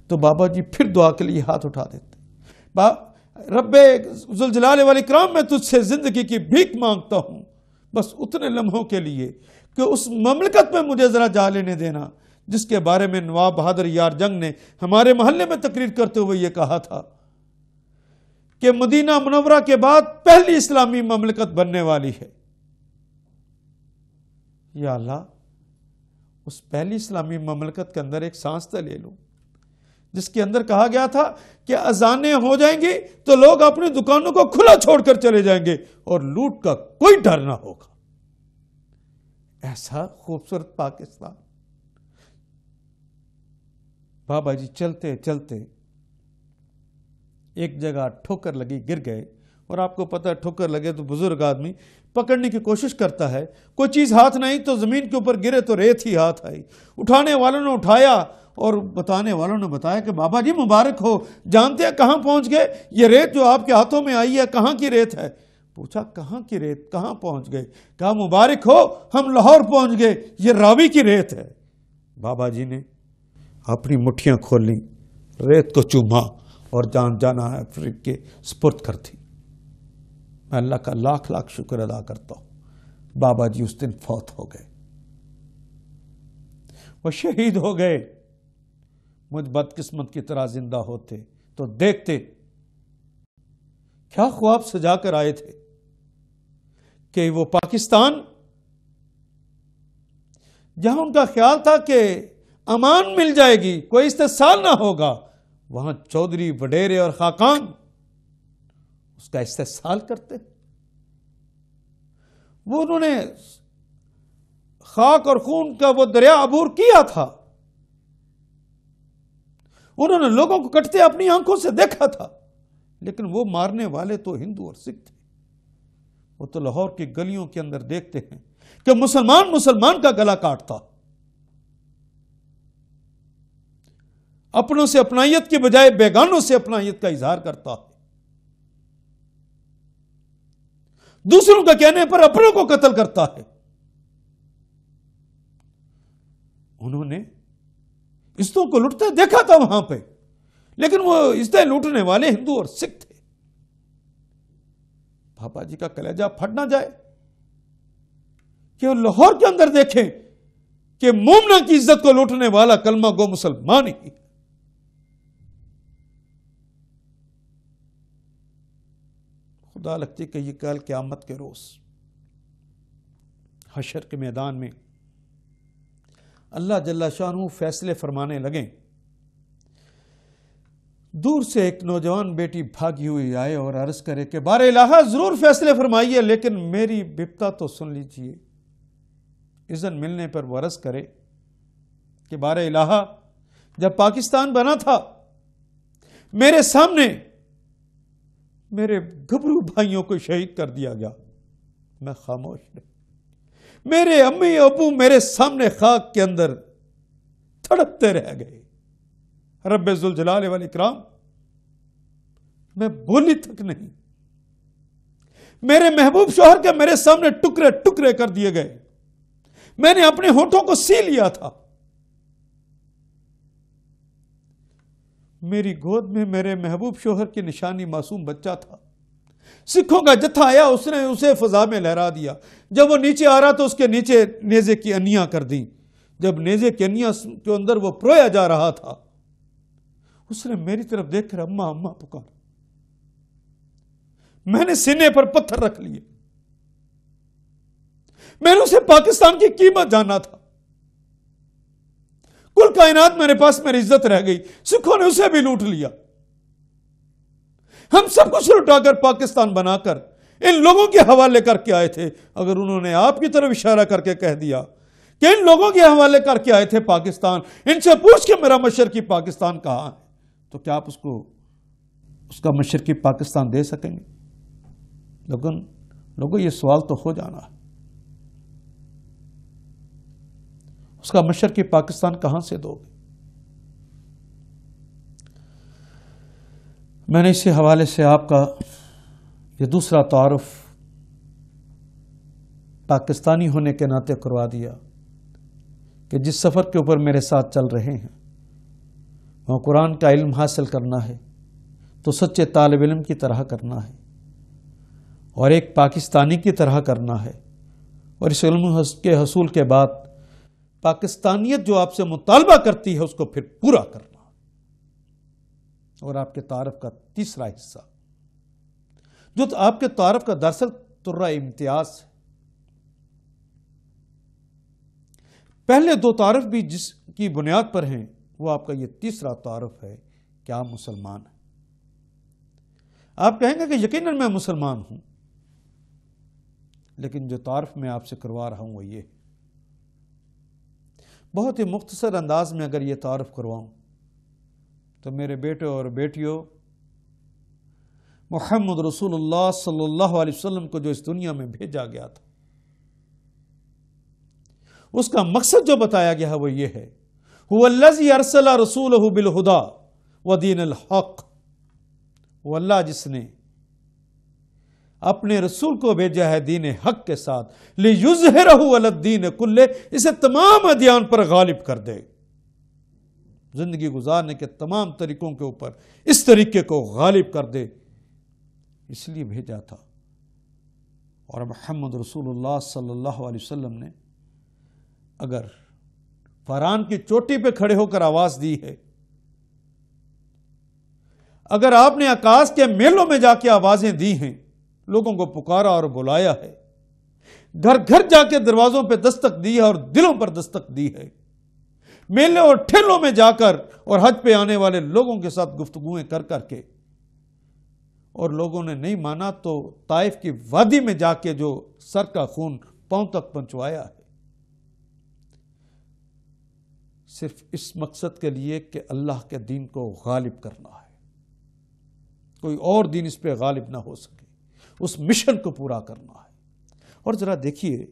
تو بابا جی پھر دعا کے لیے ہاتھ اٹھا دیتے، رب ذوالجلال والاکرام، میں تجھ سے زندگی کی بھیک مانگتا ہوں، بس اتنے لمحوں کے لیے کہ اس مملکت میں مجھے ذرا جا لینے دینا جس کے بارے میں نواب بہادر یار جنگ نے ہمارے محلے میں تقریر کرتے ہوئے یہ کہا تھا کہ مدینہ منورہ کے بعد پہلی اسلامی مملکت بننے والی ہے۔ یا اللہ، اس پہلی اسلامی مملکت کے اندر ایک سانس تو لے لوں جس کے اندر کہا گیا تھا کہ اذانیں ہو جائیں گی تو لوگ اپنی دکانوں کو کھلا چھوڑ کر چلے جائیں گے اور لوٹ کا کوئی ڈر نہ ہوگا۔ ایسا خوبصورت پاکستان۔ بابا جی چلتے چلتے ایک جگہ ٹھوکر لگی، گر گئے، اور آپ کو پتہ ہے ٹھوکر لگے تو بزرگ آدمی پکڑنے کی کوشش کرتا ہے، کوئی چیز ہاتھ نہ آئی تو زمین کے اوپر گرے تو ریت ہی ہاتھ آئی، اٹھانے والوں نے اٹھایا اور بتانے والوں نے بتایا کہ بابا جی مبارک ہو، جانتے ہیں کہاں پہنچ گئے؟ یہ ریت جو آپ کے ہاتھوں میں آئی ہے کہاں کی ریت ہے؟ پوچھا کہاں کی ریت، کہاں پہنچ گئے؟ کہا مبارک ہو، ہم لاہور پہنچ گئے، یہ راوی کی ریت ہے۔ بابا جی نے اپنی مٹھیاں کھولیں، ریت کو چوما اور جان جانا ہے پھر کے سپرد کر دی۔ میں اللہ کا لاکھ لاکھ شکر ادا کرتا ہوں، بابا جی اس دن فوت ہو گئے، وہ شہید ہو گئے۔ مجھ بدقسمت کی طرح زندہ ہوتے تو دیکھتے کیا خواب سجا کر آئے تھے کہ وہ پاکستان جہاں ان کا خیال تھا کہ امان مل جائے گی، کوئی استحصال نہ ہوگا، وہاں چودھری وڈیرے اور خاقان اس کا استحصال کرتے۔ وہ انہوں نے خاک اور خون کا وہ دریا عبور کیا تھا، انہوں نے لوگوں کو کٹتے اپنی آنکھوں سے دیکھا تھا، لیکن وہ مارنے والے تو ہندو اور سکھ تھے۔ وہ تو لاہور کی گلیوں کے اندر دیکھتے ہیں کہ مسلمان کا گلا کاٹتا، اپنوں سے اپنائیت کی بجائے بیگانوں سے اپنائیت کا اظہار کرتا ہے، دوسروں کا کہنے پر اپنوں کو قتل کرتا ہے۔ انہوں نے عزتوں کو لوٹتے دیکھا تھا وہاں پہ، لیکن وہ عزتیں لوٹنے والے ہندو اور سکھ تھے۔ بابا جی کا کلیجہ پھٹ نہ جائے کہ وہ لاہور کے اندر دیکھیں کہ مومنہ کی عزت کو لوٹنے والا کلمہ گو مسلمان ہی۔ خدا لگتی کہ یہ کل قیامت کے روز حشر کے میدان میں اللہ جل شانہ فیصلے فرمانے لگیں، دور سے ایک نوجوان بیٹی بھاگی ہوئی آئے اور عرض کرے کہ بار الہ ضرور فیصلے فرمائیے، لیکن میری بپتا تو سن لیجئے۔ اذن ملنے پر وہ عرض کرے کہ بار الہ جب پاکستان بنا تھا میرے سامنے میرے گھبرو بھائیوں کو شہید کر دیا گیا، میں خاموش رہی، میرے امی ابو میرے سامنے خاک کے اندر تڑپتے رہ گئے۔ رب ذوالجلال والاکرام، میں بولی تک نہیں، میرے محبوب شوہر کے میرے سامنے ٹکڑے ٹکڑے کر دیے گئے، میں نے اپنے ہونٹوں کو سی لیا تھا، میری گود میں میرے محبوب شوہر کی نشانی معصوم بچہ تھا، سکھوں کا جتھا آیا، اس نے اسے فضا میں لہرا دیا، جب وہ نیچے آ رہا تو اس کے نیچے نیزے کی انیاں کر دیں، جب نیزے کی انیاں کے اندر وہ پرویا جا رہا تھا، اس نے میری طرف دیکھ کر اماں اماں پکارا، میں نے سینے پر پتھر رکھ لیے، میں نے اسے پاکستان کی قیمت جانا تھا، کل کائنات میرے پاس میری عزت رہ گئی، سکھوں نے اسے بھی لوٹ لیا، ہم سب کچھ لٹا کر پاکستان بنا کر ان لوگوں کے حوالے کر کے آئے تھے۔ اگر انہوں نے آپ کی طرف اشارہ کر کے کہہ دیا کہ ان لوگوں کے حوالے کر کے آئے تھے پاکستان، ان سے پوچھ کے میرا مشرقی پاکستان کہاں ہے، تو کیا آپ اس کا مشرقی پاکستان دے سکیں گے؟ لوگوں یہ سوال تو ہو جانا ہے، اس کا مشرقی پاکستان کہاں سے دو گے؟ میں نے اسی حوالے سے آپ کا یہ دوسرا تعارف پاکستانی ہونے کے ناطے کروا دیا کہ جس سفر کے اوپر میرے ساتھ چل رہے ہیں وہ قرآن کا علم حاصل کرنا ہے تو سچے طالب علم کی طرح کرنا ہے، اور ایک پاکستانی کی طرح کرنا ہے، اور اس علم کے حصول کے بعد پاکستانیت جو آپ سے مطالبہ کرتی ہے اس کو پھر پورا کرنا۔ اور آپ کے تعارف کا تیسرا حصہ جو آپ کے تعارف کا دراصل ترہ امتیاز ہے، پہلے دو تعارف بھی جس کی بنیاد پر ہیں وہ آپ کا یہ تیسرا تعارف ہے کہ آپ مسلمان ہیں۔ آپ کہیں گے کہ یقیناً میں مسلمان ہوں، لیکن جو تعارف میں آپ سے کروا رہا ہوں وہ یہ ہے، بہت ہی مختصر انداز میں اگر یہ تعارف کرواؤں تو میرے بیٹے اور بیٹیوں، محمد رسول اللہ صلی اللہ علیہ وسلم کو جو اس دنیا میں بھیجا گیا تھا اس کا مقصد جو بتایا گیا ہے وہ یہ ہے، هو الذی ارسل رسولہ بالہدی ودین الحق، وہ اللہ جس نے اپنے رسول کو بھیجا ہے دین حق کے ساتھ، لیظہرہ علی الدین کلہ، اسے تمام ادیان پر غالب کر دے۔ زندگی گزارنے کے تمام طریقوں کے اوپر اس طریقے کو غالب کر دے، اس لیے بھیجا تھا۔ اور محمد رسول اللہ صلی اللہ علیہ وسلم نے اگر فاران کی چوٹی پہ کھڑے ہو کر آواز دی ہے، اگر آپ نے آکاش کے میلوں میں جا کے آوازیں دی ہیں، لوگوں کو پکارا اور بلایا ہے، گھر گھر جا کے دروازوں پہ دستک دی ہے اور دلوں پر دستک دی ہے، میلے اور ٹھیلوں میں جا کر اور حج پہ آنے والے لوگوں کے ساتھ گفتگویں کر کر کے، اور لوگوں نے نہیں مانا تو طائف کی وادی میں جا کے جو سر کا خون پاؤں تک پہنچوایا ہے، صرف اس مقصد کے لیے کہ اللہ کے دین کو غالب کرنا ہے، کوئی اور دین اس پہ غالب نہ ہو سکے، اس مشن کو پورا کرنا ہے۔ اور ذرا دیکھیے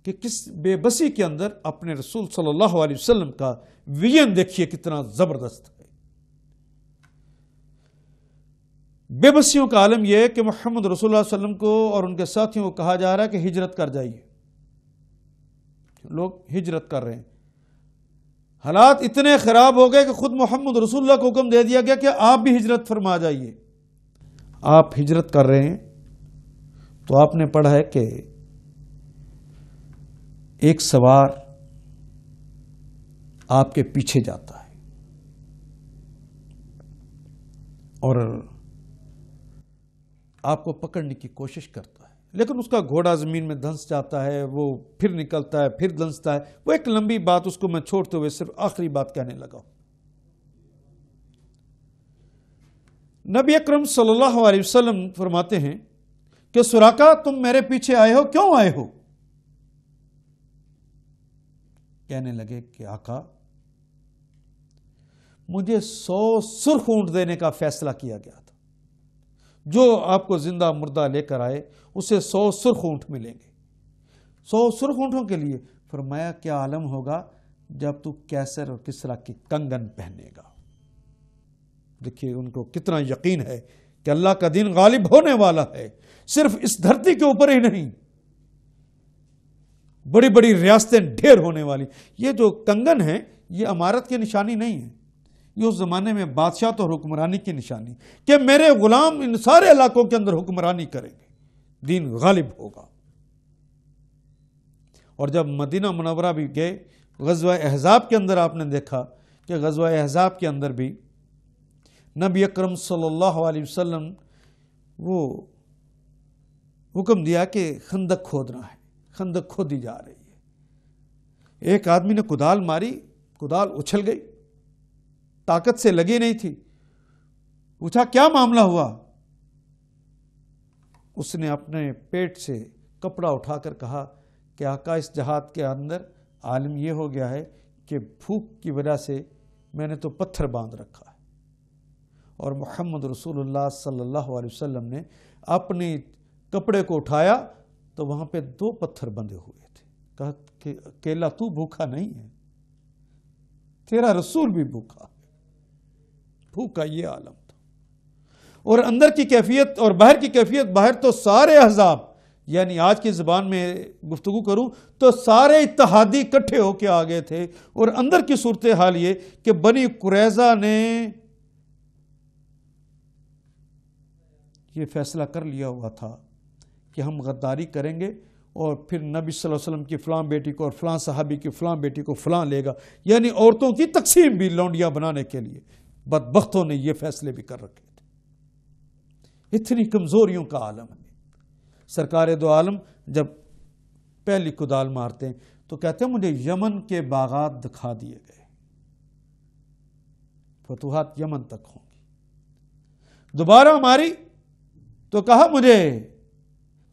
کہ کس بے بسی کے اندر اپنے رسول صلی اللہ علیہ وسلم کا ویژن دیکھیے کتنا زبردست ہے۔ بے بسیوں کا عالم یہ ہے کہ محمد رسول اللہ علیہ وسلم کو اور ان کے ساتھیوں کو کہا جا رہا ہے کہ ہجرت کر جائیے، لوگ ہجرت کر رہے ہیں، حالات اتنے خراب ہو گئے کہ خود محمد رسول اللہ کو حکم دے دیا گیا کہ آپ بھی ہجرت فرما جائیے۔ آپ ہجرت کر رہے ہیں تو آپ نے پڑھا ہے کہ ایک سوار آپ کے پیچھے جاتا ہے اور آپ کو پکڑنے کی کوشش کرتا ہے، لیکن اس کا گھوڑا زمین میں دھنس جاتا ہے، وہ پھر نکلتا ہے، پھر دھنستا ہے۔ وہ ایک لمبی بات، اس کو میں چھوڑتے ہوئے صرف آخری بات کہنے لگا ہوں۔ نبی اکرم صلی اللہ علیہ وسلم فرماتے ہیں کہ سراقہ تم میرے پیچھے آئے ہو، کیوں آئے ہو؟ کہنے لگے کہ آقا مجھے 100 سرخ اونٹ دینے کا فیصلہ کیا گیا تھا، جو آپ کو زندہ مردہ لے کر آئے اسے 100 سرخ اونٹ ملیں گے۔ 100 سرخ اونٹوں کے لیے فرمایا کیا عالم ہوگا جب تو کیسر اور کسرا کی کنگن پہنے گا۔ دیکھیے ان کو کتنا یقین ہے کہ اللہ کا دین غالب ہونے والا ہے، صرف اس دھرتی کے اوپر ہی نہیں، بڑی بڑی ریاستیں ڈھیر ہونے والی۔ یہ جو کنگن ہے یہ امارت کی نشانی نہیں ہے، یہ اس زمانے میں بادشاہت اور حکمرانی کی نشانی کہ میرے غلام ان سارے علاقوں کے اندر حکمرانی کریں گے، دین غالب ہوگا۔ اور جب مدینہ منورہ بھی گئے، غزوہ احزاب کے اندر آپ نے دیکھا کہ غزوہ احزاب کے اندر بھی نبی اکرم صلی اللہ علیہ وسلم وہ حکم دیا کہ خندق کھودنا ہے، خندق کھودی جا رہی ہے۔ ایک آدمی نے کدال ماری، کدال اچھل گئی، طاقت سے لگی نہیں تھی۔ پوچھا کیا معاملہ ہوا؟ اس نے اپنے پیٹ سے کپڑا اٹھا کر کہا کہ آقا اس جہاد کے اندر عالم یہ ہو گیا ہے کہ بھوک کی وجہ سے میں نے تو پتھر باندھ رکھا ہے۔ اور محمد رسول اللہ صلی اللہ علیہ وسلم نے اپنے کپڑے کو اٹھایا تو وہاں پہ 2 پتھر بندھے ہوئے تھے۔ کہا کہ اکیلا تو بھوکا نہیں ہے، تیرا رسول بھی بھوکا ہے۔ بھوکا یہ عالم تھا۔ اور اندر کی کیفیت اور باہر کی کیفیت، باہر تو سارے احزاب، یعنی آج کی زبان میں گفتگو کروں تو سارے اتحادی اکٹھے ہو کے آ گئے تھے، اور اندر کی صورتحال یہ کہ بنی قریظہ نے یہ فیصلہ کر لیا ہوا تھا کہ ہم غداری کریں گے اور پھر نبی صلی اللہ علیہ وسلم کی فلاں بیٹی کو اور فلاں صحابی کی فلاں بیٹی کو فلاں لے گا، یعنی عورتوں کی تقسیم بھی لونڈیاں بنانے کے لیے بدبختوں نے یہ فیصلے بھی کر رکھے تھے۔ اتنی کمزوریوں کا عالم ہے۔ سرکار دو عالم جب پہلی کدال مارتے ہیں تو کہتے ہیں مجھے یمن کے باغات دکھا دیے گئے، فتوحات یمن تک ہوں گی۔ دوبارہ ماری تو کہا مجھے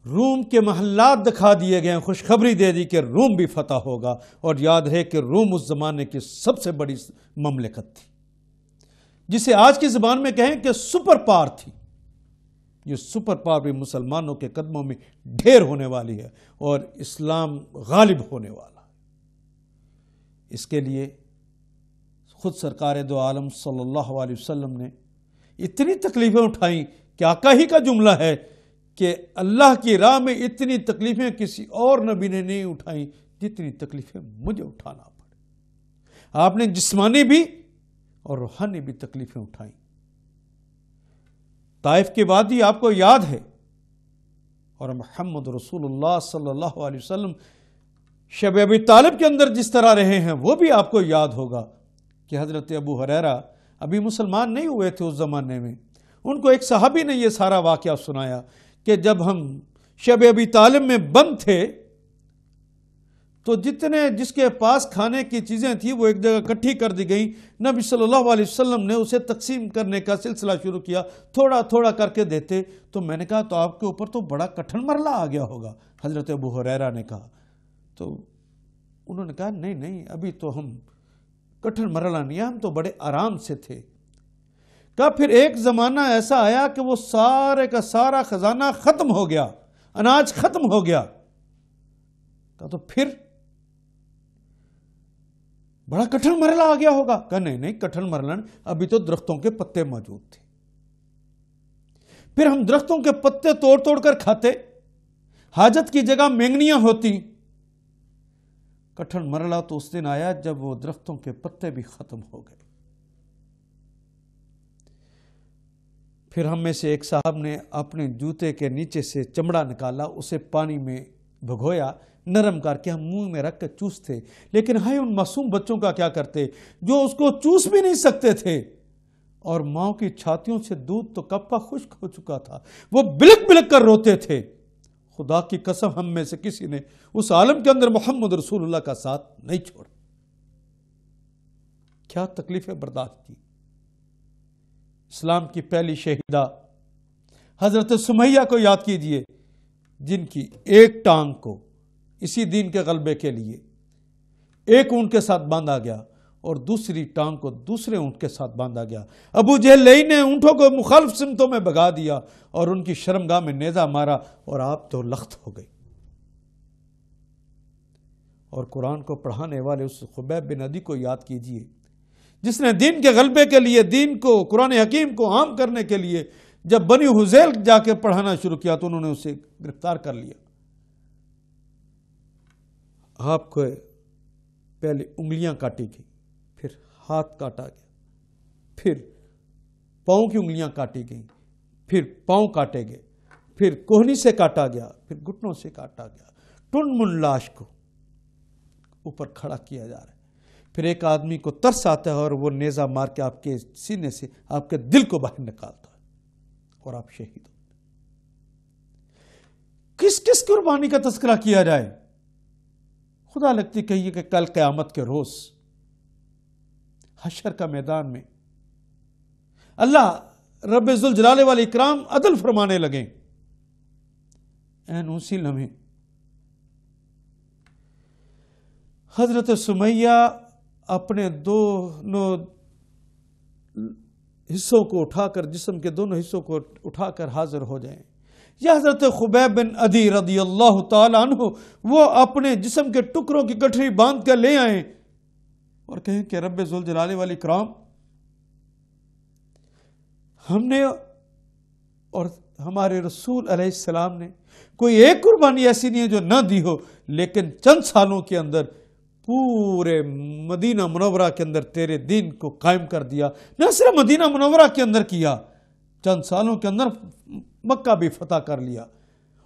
روم کے محلات دکھا دیے گئے، خوشخبری دے دی کہ روم بھی فتح ہوگا۔ اور یاد رہے کہ روم اس زمانے کی سب سے بڑی مملکت تھی، جسے آج کی زبان میں کہیں کہ سپر پاور تھی۔ یہ سپر پاور بھی مسلمانوں کے قدموں میں ڈھیر ہونے والی ہے اور اسلام غالب ہونے والا ہے۔ اس کے لیے خود سرکار دو عالم صلی اللہ علیہ وسلم نے اتنی تکلیفیں اٹھائیں کہ آقا ہی کا جملہ ہے کہ اللہ کی راہ میں اتنی تکلیفیں کسی اور نبی نے نہیں اٹھائیں جتنی تکلیفیں مجھے اٹھانا پڑے۔ آپ نے جسمانی بھی اور روحانی بھی تکلیفیں اٹھائیں۔ طائف کی وادی آپ کو یاد ہے، اور محمد رسول اللہ صلی اللہ علیہ وسلم شب ابی طالب کے اندر جس طرح رہے ہیں وہ بھی آپ کو یاد ہوگا کہ حضرت ابو ہریرہ ابھی مسلمان نہیں ہوئے تھے اس زمانے میں، ان کو ایک صحابی نے یہ سارا واقعہ سنایا کہ جب ہم شب ابی طالب میں بند تھے تو جس کے پاس کھانے کی چیزیں تھیں وہ ایک جگہ اکٹھی کر دی گئیں، نبی صلی اللہ علیہ وسلم نے اسے تقسیم کرنے کا سلسلہ شروع کیا، تھوڑا تھوڑا کر کے دیتے۔ تو میں نے کہا تو آپ کے اوپر تو بڑا کٹھن مرلہ آ گیا ہوگا، حضرت ابو ہریرہ نے کہا۔ تو انہوں نے کہا نہیں ابھی تو ہم کٹھن مرلہ نہیں ہے، ہم تو بڑے آرام سے تھے۔ کہا پھر ایک زمانہ ایسا آیا کہ وہ سارے کا سارا خزانہ ختم ہو گیا، اناج ختم ہو گیا۔ کہا تو پھر بڑا کٹھن مرحلہ آ گیا ہوگا۔ کہا نہیں کٹھن مرحلہ ابھی تو درختوں کے پتے موجود تھے، پھر ہم درختوں کے پتے توڑ توڑ کر کھاتے، حاجت کی جگہ مینگنیاں ہوتی۔ کٹھن مرحلہ تو اس دن آیا جب وہ درختوں کے پتے بھی ختم ہو گئے۔ پھر ہم میں سے ایک صاحب نے اپنے جوتے کے نیچے سے چمڑا نکالا، اسے پانی میں بھگویا، نرم کر کے ہم منہ میں رکھ کے چوستے، لیکن ہائے ان معصوم بچوں کا کیا کرتے جو اس کو چوس بھی نہیں سکتے تھے، اور ماں کی چھاتیوں سے دودھ تو کب کا خشک ہو چکا تھا، وہ بلک بلک کر روتے تھے۔ خدا کی قسم ہم میں سے کسی نے اس عالم کے اندر محمد رسول اللہ کا ساتھ نہیں چھوڑا۔ کیا تکلیفیں برداشت کی۔ اسلام کی پہلی شہیدہ حضرت سمیہ کو یاد کیجئے، جن کی ایک ٹانگ کو اسی دین کے غلبے کے لیے ایک اونٹ کے ساتھ باندھا گیا اور دوسری ٹانگ کو دوسرے اونٹ کے ساتھ باندھا گیا۔ ابو جہل لئی نے اونٹوں کو مخالف سمتوں میں بھگا دیا اور ان کی شرمگاہ میں نیزہ مارا اور آپ تو لخت ہو گئی۔ اور قرآن کو پڑھانے والے اس خبیب بن عدی کو یاد کیجئے، جس نے دین کے غلبے کے لیے، دین کو، قرآن حکیم کو عام کرنے کے لیے جب بنی حذیل جا کے پڑھانا شروع کیا تو انہوں نے اسے گرفتار کر لیا۔ آپ کو پہلے انگلیاں کاٹی گئی، پھر ہاتھ کاٹا گیا، پھر پاؤں کی انگلیاں کاٹی گئیں، پھر پاؤں کاٹے گئے، پھر کوہنی سے کاٹا گیا، پھر گھٹنوں سے کاٹا گیا، ٹن من لاش کو اوپر کھڑا کیا جا رہا ہے، پھر ایک آدمی کو ترس آتا ہے اور وہ نیزہ مار کے آپ کے سینے سے آپ کے دل کو باہر نکالتا ہے اور آپ شہید ہوتے۔ کس کس قربانی کا تذکرہ کیا جائے؟ خدا لگتی کہیے کہ کل قیامت کے روز حشر کا میدان میں اللہ رب ذوالجلال والاکرام عدل فرمانے لگیں، این اسی لمحے حضرت سمیہ اپنے دونوں حصوں کو اٹھا کر، جسم کے دونوں حصوں کو اٹھا کر حاضر ہو جائیں، یا حضرت خبیب بن عدی رضی اللہ تعالیٰ عنہ وہ اپنے جسم کے ٹکڑوں کی گٹھری باندھ کر لے آئیں اور کہیں کہ رب ذوالجلال والاکرام، ہم نے اور ہمارے رسول علیہ السلام نے کوئی ایک قربانی ایسی نہیں ہے جو نہ دی ہو، لیکن چند سالوں کے اندر پورے مدینہ منورہ کے اندر تیرے دین کو قائم کر دیا۔ نہ صرف مدینہ منورہ کے اندر کیا، چند سالوں کے اندر مکہ بھی فتح کر لیا،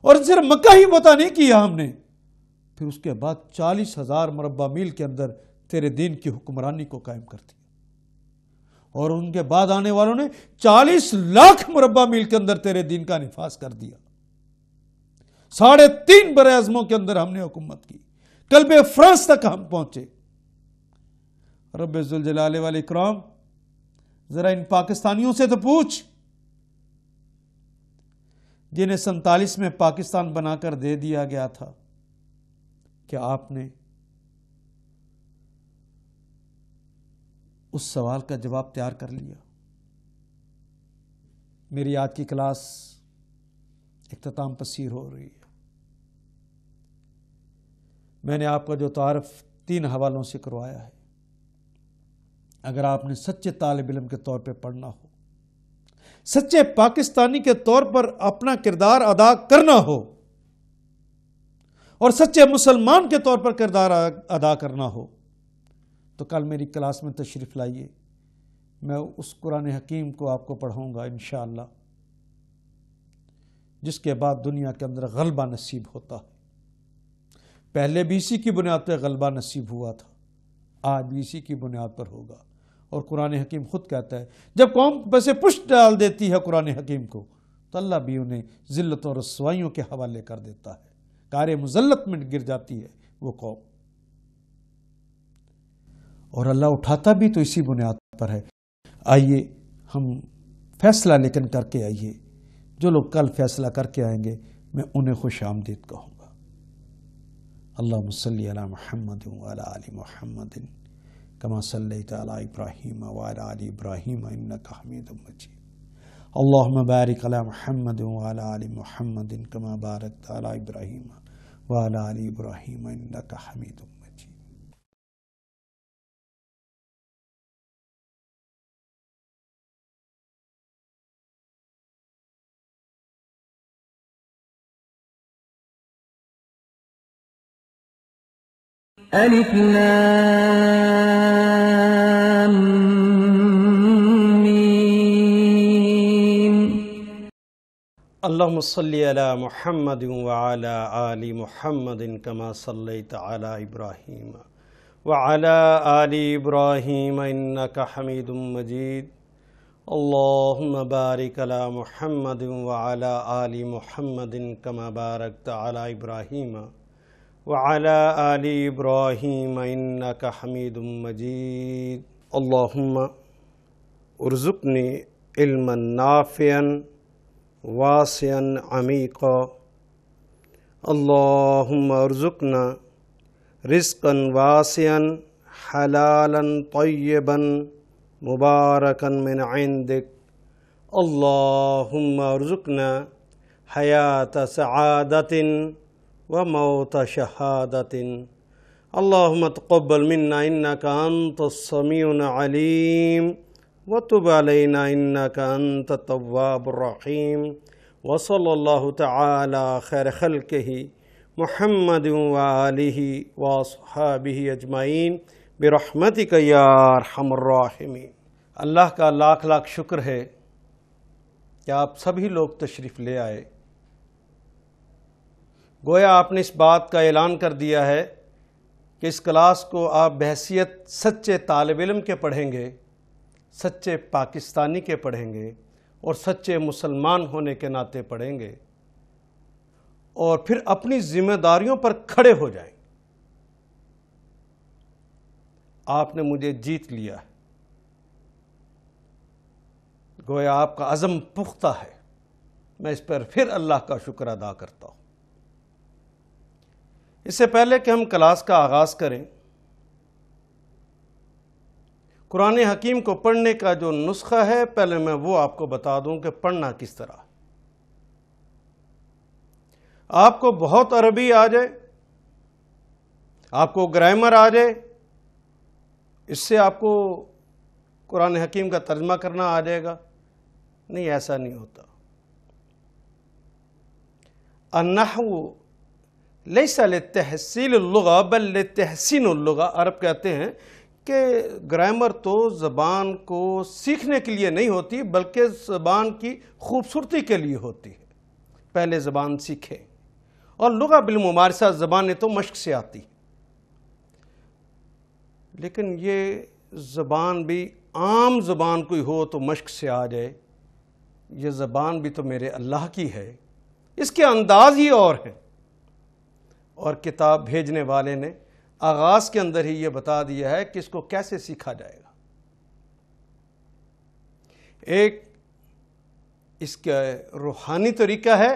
اور صرف مکہ ہی فتح نہیں کیا ہم نے، پھر اس کے بعد 40,000 مربع میل کے اندر تیرے دین کی حکمرانی کو قائم کر دیا، اور ان کے بعد آنے والوں نے 40 لاکھ مربع میل کے اندر تیرے دین کا نفاذ کر دیا۔ 3.5 بر اعظموں کے اندر ہم نے حکومت کی، قلب فرانس تک ہم پہنچے۔ رب ذوالجلال والاکرام ذرا ان پاکستانیوں سے تو پوچھ جنہیں 47 میں پاکستان بنا کر دے دیا گیا تھا، کہ آپ نے اس سوال کا جواب تیار کر لیا؟ میری آج کی کلاس اختتام پذیر ہو رہی ہے۔ میں نے آپ کا جو تعارف 3 حوالوں سے کروایا ہے، اگر آپ نے سچے طالب علم کے طور پہ پڑھنا ہو، سچے پاکستانی کے طور پر اپنا کردار ادا کرنا ہو، اور سچے مسلمان کے طور پر کردار ادا کرنا ہو، تو کل میری کلاس میں تشریف لائیے، میں اس قرآن حکیم کو آپ کو پڑھاؤں گا انشاءاللہ، جس کے بعد دنیا کے اندر غلبہ نصیب ہوتا ہے۔ پہلے بھی اسی کی بنیاد پر غلبہ نصیب ہوا تھا، آج بھی اسی کی بنیاد پر ہوگا۔ اور قرآن حکیم خود کہتا ہے جب قوم بسے پشت ڈال دیتی ہے قرآن حکیم کو تو اللہ بھی انہیں ذلت اور رسوائیوں کے حوالے کر دیتا ہے، کار مذلت میں گر جاتی ہے وہ قوم، اور اللہ اٹھاتا بھی تو اسی بنیاد پر ہے۔ آئیے ہم فیصلہ لیکن کر کے آئیے، جو لوگ کل فیصلہ کر کے آئیں گے میں انہیں خوش آمدید کہوں گا۔ اللہم صلی علی محمد وعلی آل محمد کما صلیت علی ابراہیم وعلی آل ابراہیم انک حمید مجید۔ اللہم بارک علی محمد وعلی آل محمد کما بارکت علی ابراہیم وعلی آل ابراہیم انک حمید مجید۔ ألف لام ميم اللهم صل على محمد وعلى آل محمد كما صليت على إبراهيم وعلى آل إبراهيم إنك حميد مجيد اللهم بارك على محمد وعلى آل محمد كما باركت على إبراهيم وعلى آل إبراهيم إنك حميد مجيد اللهم ارزقني علما نافعا واسعا عميقا اللهم ارزقنا رزقا واسعا حلالا طيبا مباركا من عندك اللهم ارزقنا حياة سعادة وموت شهادة اللهم تقبل منا إنك أنت السميع العليم وتب علينا إنك أنت التواب الرحيم وصلى الله تعالى خير خلقه محمد وآله وأصحابه أجمعين برحمتك يا أرحم الراحمين۔ اللہ کا لاکھ لاکھ شکر ہے کہ آپ سبھی لوگ تشریف لے آئے۔ گویا آپ نے اس بات کا اعلان کر دیا ہے کہ اس کلاس کو آپ بحیثیت سچے طالب علم کے پڑھیں گے، سچے پاکستانی کے پڑھیں گے اور سچے مسلمان ہونے کے ناطے پڑھیں گے، اور پھر اپنی ذمہ داریوں پر کھڑے ہو جائیں۔ آپ نے مجھے جیت لیا ہے، گویا آپ کا عزم پختہ ہے، میں اس پر پھر اللہ کا شکر ادا کرتا ہوں۔ اس سے پہلے کہ ہم کلاس کا آغاز کریں، قرآن حکیم کو پڑھنے کا جو نسخہ ہے پہلے میں وہ آپ کو بتا دوں کہ پڑھنا کس طرح۔ آپ کو بہت عربی آ جائے، آپ کو گرامر آ جائے، اس سے آپ کو قرآن حکیم کا ترجمہ کرنا آ جائے گا؟ نہیں، ایسا نہیں ہوتا۔ النحو لیس لتحصیل اللغہ بل لتحسین اللغہ، عرب کہتے ہیں کہ گرامر تو زبان کو سیکھنے کے لیے نہیں ہوتی بلکہ زبان کی خوبصورتی کے لیے ہوتی ہے۔ پہلے زبان سیکھیں، اور لغہ بالممارسہ زبانیں تو مشق سے آتی ہیں، لیکن یہ زبان بھی عام زبان کوئی ہو تو مشق سے آ جائے، یہ زبان بھی تو میرے اللہ کی ہے، اس کے انداز ہی اور ہیں۔ اور کتاب بھیجنے والے نے آغاز کے اندر ہی یہ بتا دیا ہے کہ اس کو کیسے سیکھا جائے گا۔ ایک اس کا روحانی طریقہ ہے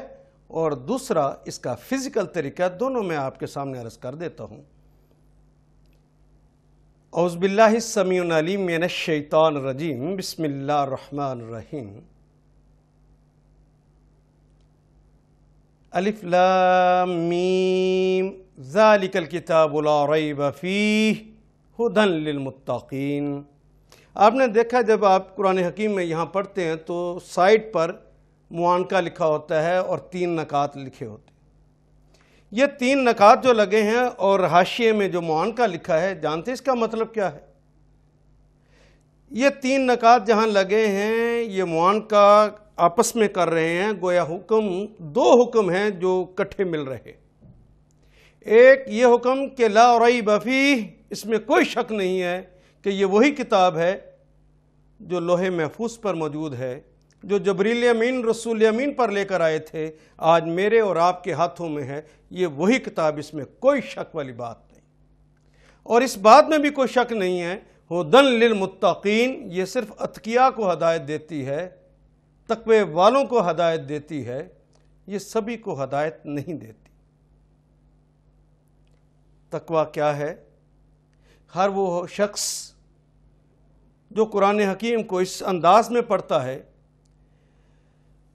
اور دوسرا اس کا فزیکل طریقہ ہے، دونوں میں آپ کے سامنے عرض کر دیتا ہوں۔ اعوذ باللہ السمیع العلیم من الشیطان الرجیم، بسم اللہ الرحمن الرحیم۔ الف لام میم ذالک الکتاب لا ریب فیہ ھدی للمتقین۔ آپ نے دیکھا جب آپ قرآن حکیم میں یہاں پڑھتے ہیں تو سائٹ پر معانقہ لکھا ہوتا ہے اور 3 نکات لکھے ہوتے ہیں۔ یہ 3 نکات جو لگے ہیں اور حاشیے میں جو معانقہ لکھا ہے، جانتے اس کا مطلب کیا ہے؟ یہ 3 نکات جہاں لگے ہیں یہ معانقہ آپس میں کر رہے ہیں، گویا حکم 2 حکم ہیں جو کٹھے مل رہے۔ ایک یہ حکم کہ لا ریب فیہ، اس میں کوئی شک نہیں ہے کہ یہ وہی کتاب ہے جو لوح محفوظ پر موجود ہے، جو جبریل امین رسول امین پر لے کر آئے تھے، آج میرے اور آپ کے ہاتھوں میں ہے، یہ وہی کتاب، اس میں کوئی شک والی بات نہیں۔ اور اس بات میں بھی کوئی شک نہیں ہے ہدی للمتقین، یہ صرف اتقیاء کو ہدایت دیتی ہے، تقوی والوں کو ہدایت دیتی ہے، یہ سبھی کو ہدایت نہیں دیتی۔ تقوی کیا ہے؟ ہر وہ شخص جو قرآن حکیم کو اس انداز میں پڑھتا ہے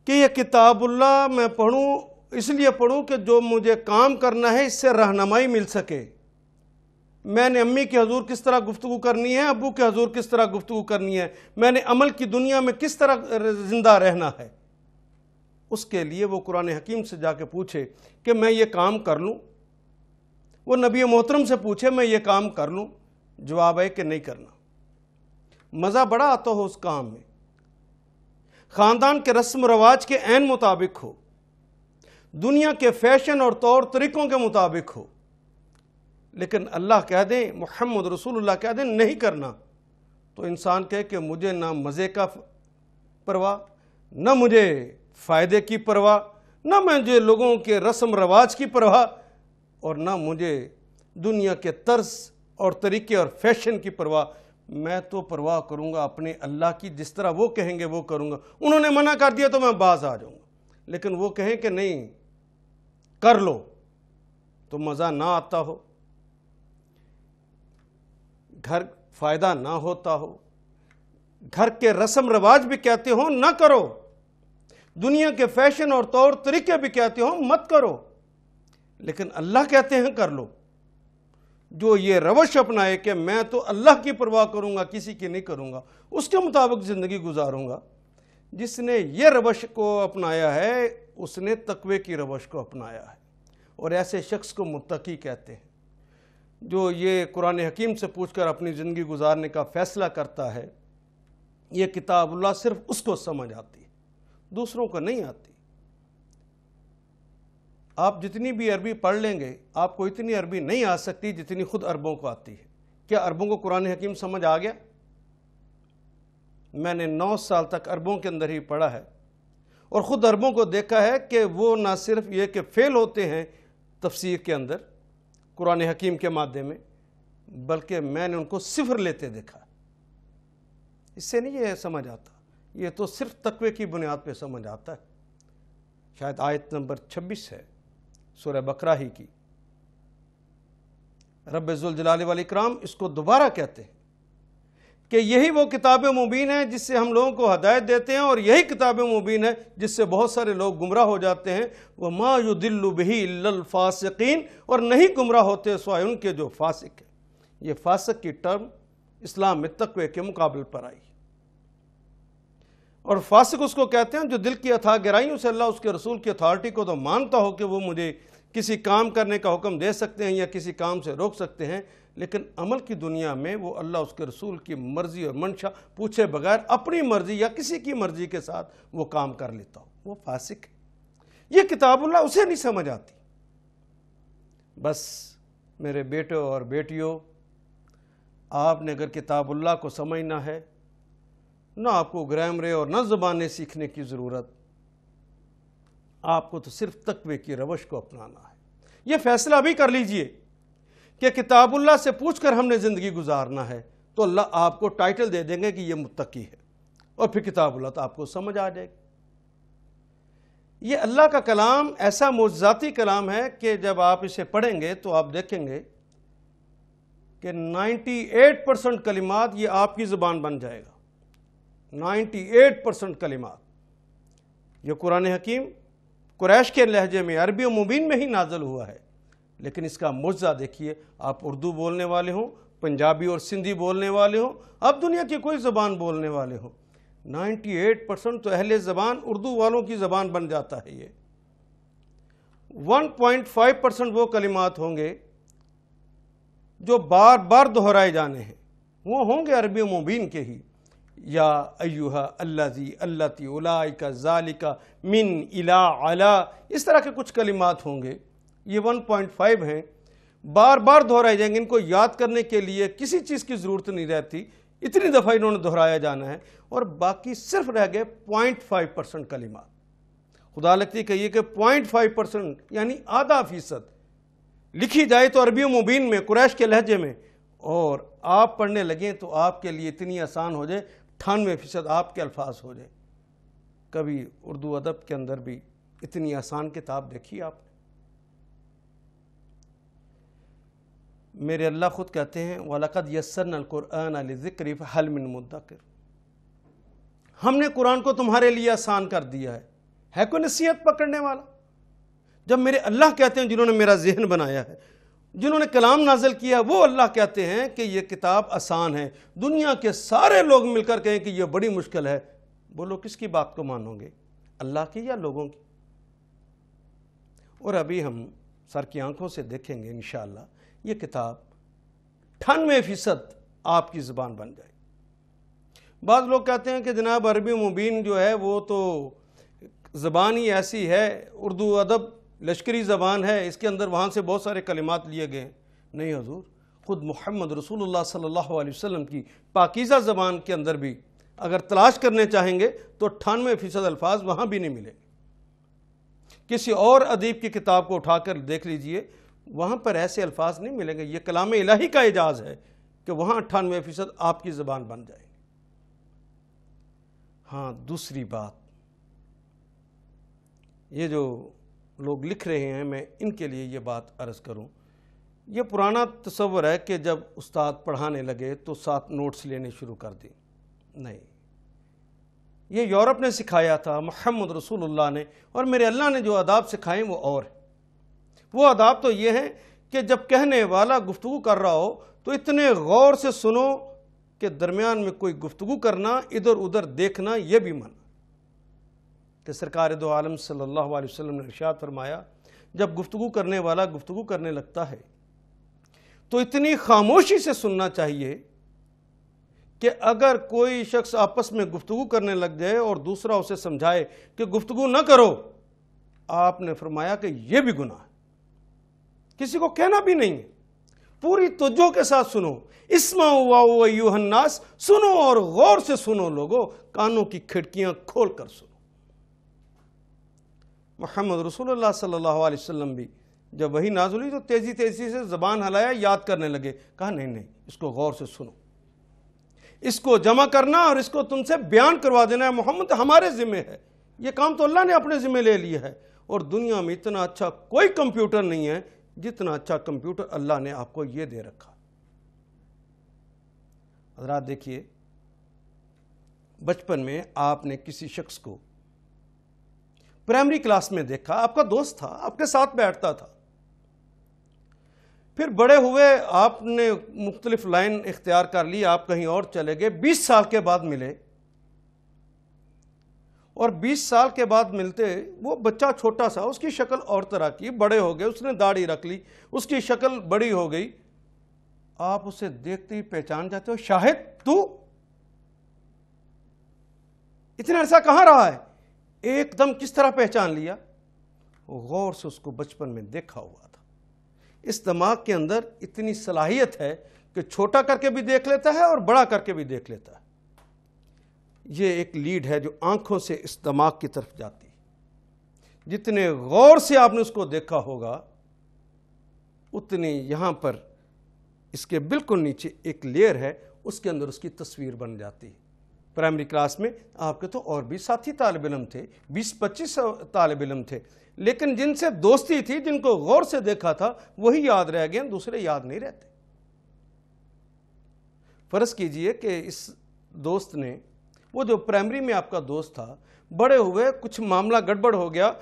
کہ یہ کتاب اللہ میں پڑھوں، اس لیے پڑھوں کہ جو مجھے کام کرنا ہے اس سے رہنمائی مل سکے۔ میں نے امی کے حضور کس طرح گفتگو کرنی ہے، ابو کے حضور کس طرح گفتگو کرنی ہے، میں نے عمل کی دنیا میں کس طرح زندہ رہنا ہے، اس کے لیے وہ قرآن حکیم سے جا کے پوچھے کہ میں یہ کام کر لوں، وہ نبی محترم سے پوچھے میں یہ کام کر لوں، جواب ہے کہ نہیں کرنا۔ مزہ بڑا آتا ہو اس کام میں، خاندان کے رسم و رواج کے عین مطابق ہو، دنیا کے فیشن اور طور طریقوں کے مطابق ہو، لیکن اللہ کہہ دیں، محمد رسول اللہ کہہ دیں نہیں کرنا، تو انسان کہے کہ مجھے نہ مزے کا پرواہ، نہ مجھے فائدے کی پرواہ، نہ مجھے لوگوں کے رسم رواج کی پرواہ، اور نہ مجھے دنیا کے طرز اور طریقے اور فیشن کی پرواہ۔ میں تو پرواہ کروں گا اپنے اللہ کی، جس طرح وہ کہیں گے وہ کروں گا۔ انہوں نے منع کر دیا تو میں باز آ جاؤں گا، لیکن وہ کہیں کہ نہیں کر لو تو مزہ نہ آتا ہو، گھر فائدہ نہ ہوتا ہو، گھر کے رسم رواج بھی کہتے ہوں نہ کرو، دنیا کے فیشن اور طور طریقے بھی کہتے ہوں مت کرو، لیکن اللہ کہتے ہیں کر لو۔ جو یہ روش اپنائے کہ میں تو اللہ کی پرواہ کروں گا، کسی کی نہیں کروں گا، اس کے مطابق زندگی گزاروں گا، جس نے یہ روش کو اپنایا ہے اس نے تقوی کی روش کو اپنایا ہے، اور ایسے شخص کو متقی کہتے ہیں۔ جو یہ قرآن حکیم سے پوچھ کر اپنی زندگی گزارنے کا فیصلہ کرتا ہے، یہ کتاب اللہ صرف اس کو سمجھ آتی ہے، دوسروں کو نہیں آتی۔ آپ جتنی بھی عربی پڑھ لیں گے آپ کو اتنی عربی نہیں آ سکتی جتنی خود عربوں کو آتی ہے۔ کیا عربوں کو قرآن حکیم سمجھ آ گیا؟ میں نے 9 سال تک عربوں کے اندر ہی پڑھا ہے، اور خود عربوں کو دیکھا ہے کہ وہ نہ صرف یہ کہ فیل ہوتے ہیں تفسیر کے اندر قرآن حکیم کے مادے میں، بلکہ میں نے ان کو 0 لیتے دیکھا۔ اس سے نہیں یہ سمجھ آتا، یہ تو صرف تقوی کی بنیاد پہ سمجھ آتا ہے۔ شاید آیت نمبر 26 ہے سورہ بقرہ ہی کی، رب ذوالجلال والاکرام اس کو دوبارہ کہتے ہیں کہ یہی وہ کتاب مبین ہے جس سے ہم لوگوں کو ہدایت دیتے ہیں، اور یہی کتاب مبین ہے جس سے بہت سارے لوگ گمراہ ہو جاتے ہیں۔ وَمَا يُضِلُّ بِهِ إِلَّا الْفَاسِقِينَ، اور نہیں گمراہ ہوتے سوائے ان کے جو فاسق ہیں۔ یہ فاسق کی ٹرم اسلام میں تقوی کے مقابل پر آئی، اور فاسق اس کو کہتے ہیں جو دل کی اتھاہ گہرائیوں سے اللہ اس کے رسول کی اتھارٹی کو تو مانتا ہو کہ وہ مجھے کسی کام کرنے کا حکم دے سکتے ہیں یا کسی کام سے روک سکتے ہیں، لیکن عمل کی دنیا میں وہ اللہ اس کے رسول کی مرضی اور منشا پوچھے بغیر اپنی مرضی یا کسی کی مرضی کے ساتھ وہ کام کر لیتا ہو، وہ فاسق ہے۔ یہ کتاب اللہ اسے نہیں سمجھ آتی۔ بس میرے بیٹوں اور بیٹیوں، آپ نے اگر کتاب اللہ کو سمجھنا ہے، نہ آپ کو گرامریں اور نہ زبانیں سیکھنے کی ضرورت، آپ کو تو صرف تقوی کی روش کو اپنانا ہے۔ یہ فیصلہ بھی کر لیجئے کہ کتاب اللہ سے پوچھ کر ہم نے زندگی گزارنا ہے، تو اللہ آپ کو ٹائٹل دے دیں گے کہ یہ متقی ہے، اور پھر کتاب اللہ تو آپ کو سمجھ آ جائے گی۔ یہ اللہ کا کلام ایسا معجزاتی کلام ہے کہ جب آپ اسے پڑھیں گے تو آپ دیکھیں گے کہ 98% کلمات یہ آپ کی زبان بن جائے گا۔ 98% کلمات یہ قرآن حکیم قریش کے لہجے میں عربی و مبین میں ہی نازل ہوا ہے، لیکن اس کا معجزہ دیکھیے، آپ اردو بولنے والے ہوں، پنجابی اور سندھی بولنے والے ہوں، آپ دنیا کی کوئی زبان بولنے والے ہوں، 98% تو اہل زبان اردو والوں کی زبان بن جاتا ہے۔ یہ 1.5% وہ کلمات ہوں گے جو بار بار دہرائے جانے ہیں، وہ ہوں گے عربی و مبین کے ہی، یا ایہا الذی اللتی اولئک ذالک من الا علا، اس طرح کے کچھ کلمات ہوں گے، یہ 1.5 ہیں، بار بار دہرائے جائیں گے، ان کو یاد کرنے کے لیے کسی چیز کی ضرورت نہیں رہتی، اتنی دفعہ انہوں نے دہرایا جانا ہے، اور باقی صرف رہ گئے 0.5% کلمات۔ خدا لگتی کہیے کہ 0.5% یعنی آدھا فیصد لکھی جائے تو عربی مبین میں، قریش کے لہجے میں، اور آپ پڑھنے لگیں تو آپ کے لیے اتنی آسان ہو جائے 98% آپ کے الفاظ ہو جائے۔ کبھی اردو ادب کے اندر بھی اتنی آسان کتاب دیکھی آپ نے؟ میرے اللہ خود کہتے ہیں وَلَقَدْ يَسَّرْنَا الْقُرْآنَ لِلذِّكْرِ فَهَلْ مِن مُدَّكِرٍ، ہم نے قرآن کو تمہارے لیے آسان کر دیا ہے کوئی نصیحت پکڑنے والا؟ جب میرے اللہ کہتے ہیں، جنہوں نے میرا ذہن بنایا ہے، جنہوں نے کلام نازل کیا، وہ اللہ کہتے ہیں کہ یہ کتاب آسان ہے، دنیا کے سارے لوگ مل کر کہیں کہ یہ بڑی مشکل ہے، بولو کس کی بات کو مانو گے، اللہ کی یا لوگوں کی؟ اور ابھی ہم سر کی آنکھوں سے دیکھیں گے انشاءاللہ یہ کتاب 98% آپ کی زبان بن جائے۔ بعض لوگ کہتے ہیں کہ جناب عربی مبین جو ہے وہ تو زبان ہی ایسی ہے، اردو ادب لشکری زبان ہے، اس کے اندر وہاں سے بہت سارے کلمات لیے گئے ہیں۔ نہیں حضور، خود محمد رسول اللہ صلی اللہ علیہ وسلم کی پاکیزہ زبان کے اندر بھی اگر تلاش کرنے چاہیں گے تو 98% الفاظ وہاں بھی نہیں ملیں گے۔ کسی اور ادیب کی کتاب کو اٹھا کر دیکھ لیجئے، وہاں پر ایسے الفاظ نہیں ملیں گے۔ یہ کلام الہی کا اعجاز ہے کہ وہاں 98% آپ کی زبان بن جائے۔ ہاں، دوسری بات، یہ جو لوگ لکھ رہے ہیں، میں ان کے لیے یہ بات عرض کروں، یہ پرانا تصور ہے کہ جب استاد پڑھانے لگے تو ساتھ نوٹس لینے شروع کر دیں۔ نہیں، یہ یورپ نے سکھایا تھا، محمد رسول اللہ نے، اور میرے اللہ نے جو آداب سکھائے وہ اور ہیں۔ وہ آداب تو یہ ہیں کہ جب کہنے والا گفتگو کر رہا ہو تو اتنے غور سے سنو کہ درمیان میں کوئی گفتگو کرنا، ادھر ادھر دیکھنا، یہ بھی منع۔ کہ سرکار دو عالم صلی اللہ علیہ وسلم نے ارشاد فرمایا، جب گفتگو کرنے والا گفتگو کرنے لگتا ہے تو اتنی خاموشی سے سننا چاہیے کہ اگر کوئی شخص آپس میں گفتگو کرنے لگ جائے اور دوسرا اسے سمجھائے کہ گفتگو نہ کرو، آپ نے فرمایا کہ یہ بھی گناہ ہے۔ کسی کو کہنا بھی نہیں ہے، پوری توجہ کے ساتھ سنو۔ اسمعوا واو ایھا الناس، سنو اور غور سے سنو لوگو، کانوں کی کھڑکیاں کھول کر سنو۔ محمد رسول اللہ صلی اللہ علیہ وسلم بھی جب وحی نازل ہوئی تو تیزی سے زبان ہلایا، یاد کرنے لگے، کہا نہیں، اس کو غور سے سنو، اس کو جمع کرنا اور اس کو تم سے بیان کروا دینا ہے محمد ہمارے ذمہ ہے۔ یہ کام تو اللہ نے اپنے ذمہ لے لیا ہے، اور دنیا میں اتنا اچھا کوئی کمپیوٹر نہیں ہے جتنا اچھا کمپیوٹر اللہ نے آپ کو یہ دے رکھا۔ حضرات دیکھیے، بچپن میں آپ نے کسی شخص کو پرائمری کلاس میں دیکھا، آپ کا دوست تھا، آپ کے ساتھ بیٹھتا تھا، پھر بڑے ہوئے، آپ نے مختلف لائن اختیار کر لی، آپ کہیں اور چلے گئے، 20 سال کے بعد ملے، اور 20 سال کے بعد ملتے وہ بچہ چھوٹا سا، اس کی شکل اور طرح کی، بڑے ہو گئے، اس نے داڑھی رکھ لی، اس کی شکل بڑی ہو گئی، آپ اسے دیکھتے ہی پہچان جاتے ہو، شاہد تو اتنا عرصہ کہاں رہا ہے؟ ایک دم کس طرح پہچان لیا؟ غور سے اس کو بچپن میں دیکھا ہوا تھا۔ اس دماغ کے اندر اتنی صلاحیت ہے کہ چھوٹا کر کے بھی دیکھ لیتا ہے اور بڑا کر کے بھی دیکھ لیتا ہے۔ یہ ایک لیڈ ہے جو آنکھوں سے اس دماغ کی طرف جاتی ہے۔ جتنے غور سے آپ نے اس کو دیکھا ہوگا، اتنی یہاں پر اس کے بالکل نیچے ایک لیئر ہے، اس کے اندر اس کی تصویر بن جاتی ہے۔ پرائمری کلاس میں آپ کے تو اور بھی ساتھی طالب علم تھے، 20-25 طالب علم تھے، لیکن جن سے دوستی تھی، جن کو غور سے دیکھا تھا، وہی یاد رہ گئے، دوسرے یاد نہیں رہتے۔ فرض کیجئے کہ اس دوست نے، وہ جو پرائمری میں آپ کا دوست تھا، بڑے ہوئے کچھ معاملہ گڑبڑ ہو گیا،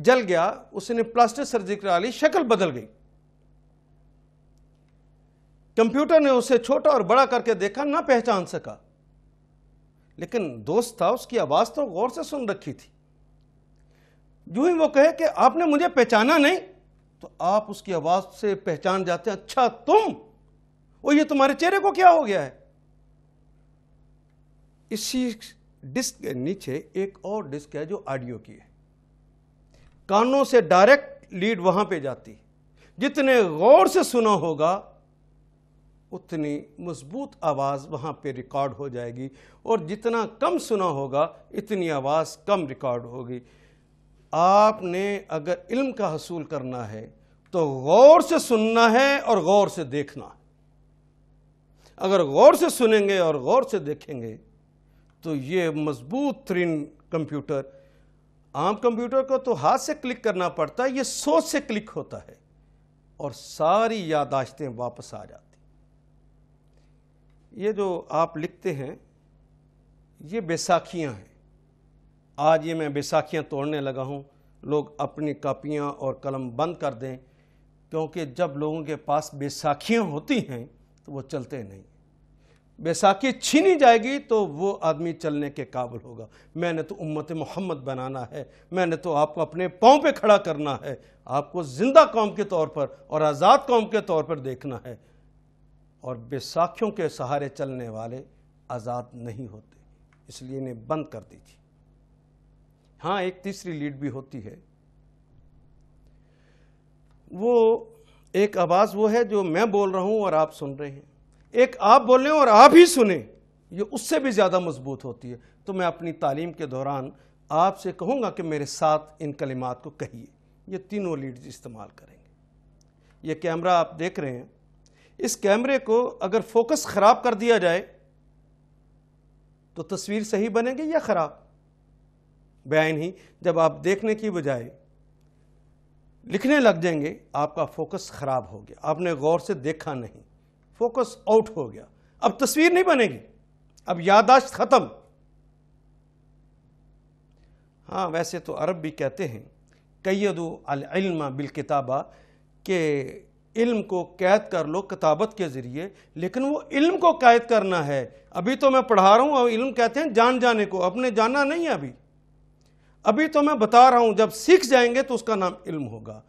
جل گیا، اس نے پلاسٹک سرجری کرا لی، شکل بدل گئی، کمپیوٹر نے اسے چھوٹا اور بڑا کر کے دیکھا، نہ پہچان سکا، لیکن دوست تھا، اس کی آواز تو غور سے سن رکھی تھی۔ جو ہی وہ کہے کہ آپ نے مجھے پہچانا نہیں، تو آپ اس کی آواز سے پہچان جاتے ہیں، اچھا تم، وہ یہ تمہارے چہرے کو کیا ہو گیا ہے؟ اسی ڈسک کے نیچے ایک اور ڈسک ہے جو آڈیو کی ہے. کانوں سے ڈائریکٹ لیڈ وہاں پہ جاتی. جتنے غور سے سنا ہوگا اتنی مضبوط آواز وہاں پہ ریکارڈ ہو جائے گی, اور جتنا کم سنا ہوگا اتنی آواز کم ریکارڈ ہوگی. آپ نے اگر علم کا حصول کرنا ہے تو غور سے سننا ہے اور غور سے دیکھنا ہے. اگر غور سے سنیں گے اور غور سے دیکھیں گے تو یہ مضبوط ترین کمپیوٹر, عام کمپیوٹر کو تو ہاتھ سے کلک کرنا پڑتا ہے, یہ سوچ سے کلک ہوتا ہے اور ساری یادداشتیں واپس آ جاتی. یہ جو آپ لکھتے ہیں یہ بیساکھیاں ہیں. آج یہ میں بیساکھیاں توڑنے لگا ہوں, لوگ اپنی کاپیاں اور قلم بند کر دیں, کیونکہ جب لوگوں کے پاس بیساکھیاں ہوتی ہیں تو وہ چلتے نہیں. بیساکھی چھینی جائے گی تو وہ آدمی چلنے کے قابل ہوگا. میں نے تو امت محمد بنانا ہے, میں نے تو آپ کو اپنے پاؤں پہ کھڑا کرنا ہے, آپ کو زندہ قوم کے طور پر اور آزاد قوم کے طور پر دیکھنا ہے. اور بیساکھیوں کے سہارے چلنے والے آزاد نہیں ہوتے, اس لیے انہیں بند کر دیجیے. ہاں, ایک تیسری لیڈ بھی ہوتی ہے, وہ ایک آواز وہ ہے جو میں بول رہا ہوں اور آپ سن رہے ہیں. ایک آپ بول رہے ہیں اور آپ ہی سنیں, یہ اس سے بھی زیادہ مضبوط ہوتی ہے. تو میں اپنی تعلیم کے دوران آپ سے کہوں گا کہ میرے ساتھ ان کلمات کو کہیے. یہ تینوں لیڈز استعمال کریں گے. یہ کیمرہ آپ دیکھ رہے ہیں, اس کیمرے کو اگر فوکس خراب کر دیا جائے تو تصویر صحیح بنے گی یا خراب؟ بیان ہی جب آپ دیکھنے کی بجائے لکھنے لگ جائیں گے, آپ کا فوکس خراب ہو گیا, آپ نے غور سے دیکھا نہیں, فوکس آؤٹ ہو گیا, اب تصویر نہیں بنے گی, اب یادداشت ختم. ہاں, ویسے تو عرب بھی کہتے ہیں قیدوا العلم بالکتابہ, کہ علم کو قید کر لو کتابت کے ذریعے, لیکن وہ علم کو قید کرنا ہے. ابھی تو میں پڑھا رہا ہوں اور علم کہتے ہیں جان جانے کو, اپنے جانا نہیں ہے. ابھی تو میں بتا رہا ہوں, جب سیکھ جائیں گے تو اس کا نام علم ہوگا.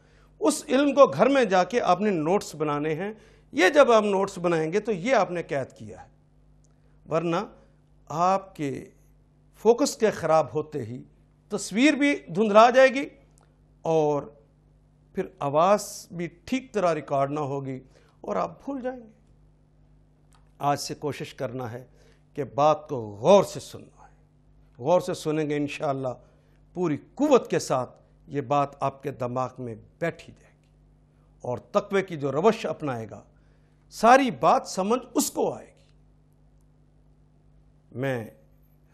اس علم کو گھر میں جا کے آپ نے نوٹس بنانے ہیں. یہ جب آپ نوٹس بنائیں گے تو یہ آپ نے قید کیا ہے, ورنہ آپ کے فوکس کے خراب ہوتے ہی تصویر بھی دھندلا جائے گی اور پھر آواز بھی ٹھیک طرح ریکارڈ نہ ہوگی اور آپ بھول جائیں گے. آج سے کوشش کرنا ہے کہ بات کو غور سے سننا ہے. غور سے سنیں گے انشاءاللہ پوری قوت کے ساتھ یہ بات آپ کے دماغ میں بیٹھی جائے گی, اور تقوی کی جو روش اپنائے گا ساری بات سمجھ اس کو آئے گی. میں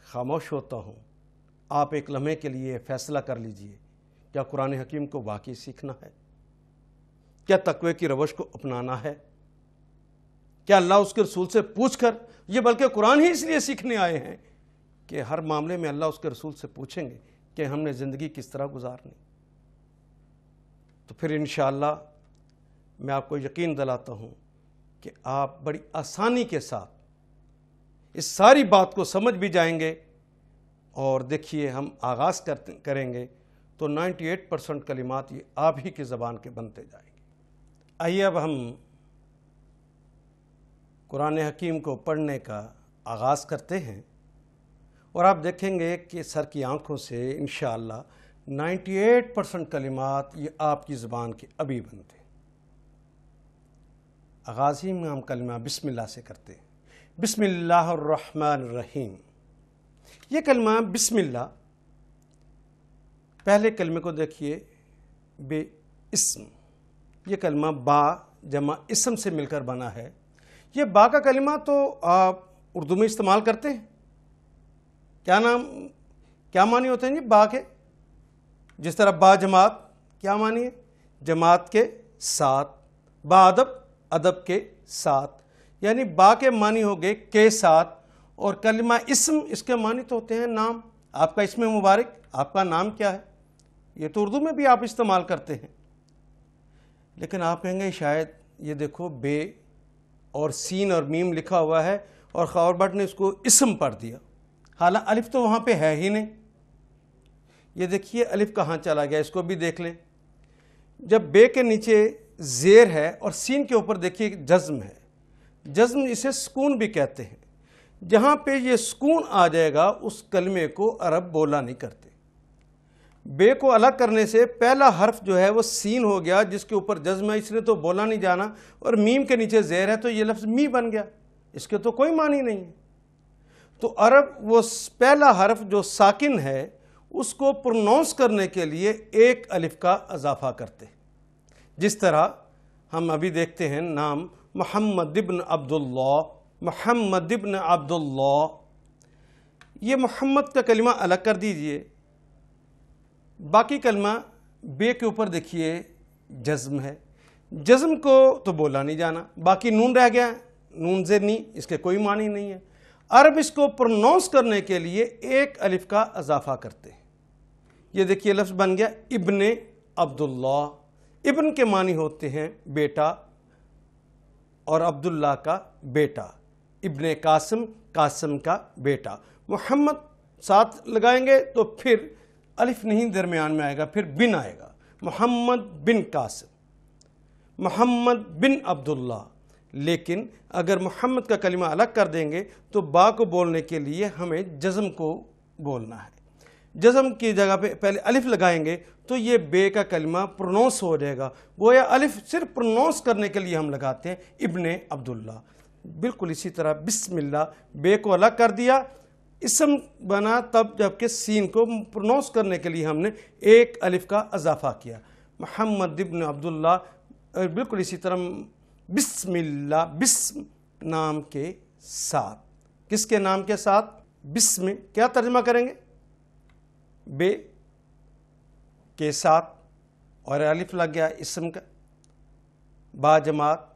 خاموش ہوتا ہوں, آپ ایک لمحے کے لیے فیصلہ کر لیجئے, کیا قرآن حکیم کو واقعی سیکھنا ہے؟ کیا تقوی کی روش کو اپنانا ہے؟ کیا اللہ اس کے رسول سے پوچھ کر, یہ بلکہ قرآن ہی اس لیے سیکھنے آئے ہیں کہ ہر معاملے میں اللہ اس کے رسول سے پوچھیں گے کہ ہم نے زندگی کس طرح گزارنی. تو پھر انشاءاللہ میں آپ کو یقین دلاتا ہوں کہ آپ بڑی آسانی کے ساتھ اس ساری بات کو سمجھ بھی جائیں گے. اور دیکھیے, ہم آغاز کریں گے تو 98% کلمات یہ آپ ہی کی زبان کے بنتے جائیں گے. آئیے اب ہم قرآن حکیم کو پڑھنے کا آغاز کرتے ہیں, اور آپ دیکھیں گے کہ سر کی آنکھوں سے انشاءاللہ 98% کلمات یہ آپ کی زبان کے ابھی بنتے ہیں. آغاز ہی میں ہم کلمہ بسم اللہ سے کرتے ہیں. بسم اللہ الرحمن الرحیم. یہ کلمہ بسم اللہ, پہلے کلمے کو دیکھیے, بے اسم. یہ کلمہ با جمع اسم سے مل کر بنا ہے. یہ با کا کلمہ تو آپ اردو میں استعمال کرتے ہیں. کیا معنی ہوتے ہیں جی با کے؟ جس طرح با جماعت, کیا معنی ہے؟ جماعت کے ساتھ. با ادب, ادب کے ساتھ. یعنی با کے معنی ہو گئے کے ساتھ, اور کلمہ اسم اس کے معنی تو ہوتے ہیں نام. آپ کا اسم مبارک, آپ کا نام کیا ہے؟ یہ تو اردو میں بھی آپ استعمال کرتے ہیں. لیکن آپ کہیں گے شاید یہ دیکھو بے اور سین اور میم لکھا ہوا ہے اور خاور بٹ نے اس کو اسم پڑھ دیا, حالانکہ الف تو وہاں پہ ہے ہی نہیں. یہ دیکھیے الف کہاں چلا گیا, اس کو بھی دیکھ لیں. جب بے کے نیچے زیر ہے اور سین کے اوپر دیکھیے جزم ہے. جزم اسے سکون بھی کہتے ہیں. جہاں پہ یہ سکون آ جائے گا اس کلمے کو عرب بولا نہیں کرتے۔ بے کو الگ کرنے سے پہلا حرف جو ہے وہ سین ہو گیا، جس کے اوپر جزم ہے، اس نے تو بولا نہیں جانا، اور میم کے نیچے زیر ہے تو یہ لفظ می بن گیا، اس کے تو کوئی معنی نہیں ہے۔ تو عرب وہ پہلا حرف جو ساکن ہے اس کو پروناؤنس کرنے کے لیے ایک الف کا اضافہ کرتے، جس طرح ہم ابھی دیکھتے ہیں نام محمد ابن عبداللہ، محمد ابن عبداللہ، یہ محمد کا کلمہ الگ کر دیجئے، باقی کلمہ بے کے اوپر دیکھیے جزم ہے، جزم کو تو بولا نہیں جانا، باقی نون رہ گیا، نون زیر اس کے کوئی معنی نہیں ہے۔ عرب اس کو پروناؤنس کرنے کے لیے ایک الف کا اضافہ کرتے ہیں۔ یہ دیکھیے لفظ بن گیا ابن عبداللہ، ابن کے معنی ہوتے ہیں بیٹا اور عبداللہ کا بیٹا، ابن قاسم، قاسم کا بیٹا۔ محمد ساتھ لگائیں گے تو پھر الف نہیں درمیان میں آئے گا، پھر بن آئے گا، محمد بن قاسم، محمد بن عبداللہ۔ لیکن اگر محمد کا کلمہ الگ کر دیں گے تو با کو بولنے کے لیے ہمیں جزم کو بولنا ہے، جزم کی جگہ پہ پہلے الف لگائیں گے تو یہ بے کا کلمہ پروناؤنس ہو جائے گا، گویا الف صرف پروناؤنس کرنے کے لیے ہم لگاتے ہیں ابن عبداللہ۔ بالکل اسی طرح بسم اللہ، بے کو الگ کر دیا، اسم بنا تب جبکہ سین کو پروناؤنس کرنے کے لیے ہم نے ایک الف کا اضافہ کیا، محمد ابن عبداللہ۔ بالکل اسی طرح بسم اللہ، بسم نام کے ساتھ، کس کے نام کے ساتھ؟ بسم، کیا ترجمہ کریں گے؟ بے کے ساتھ، اور الف لگ گیا اسم کا، با جماعت،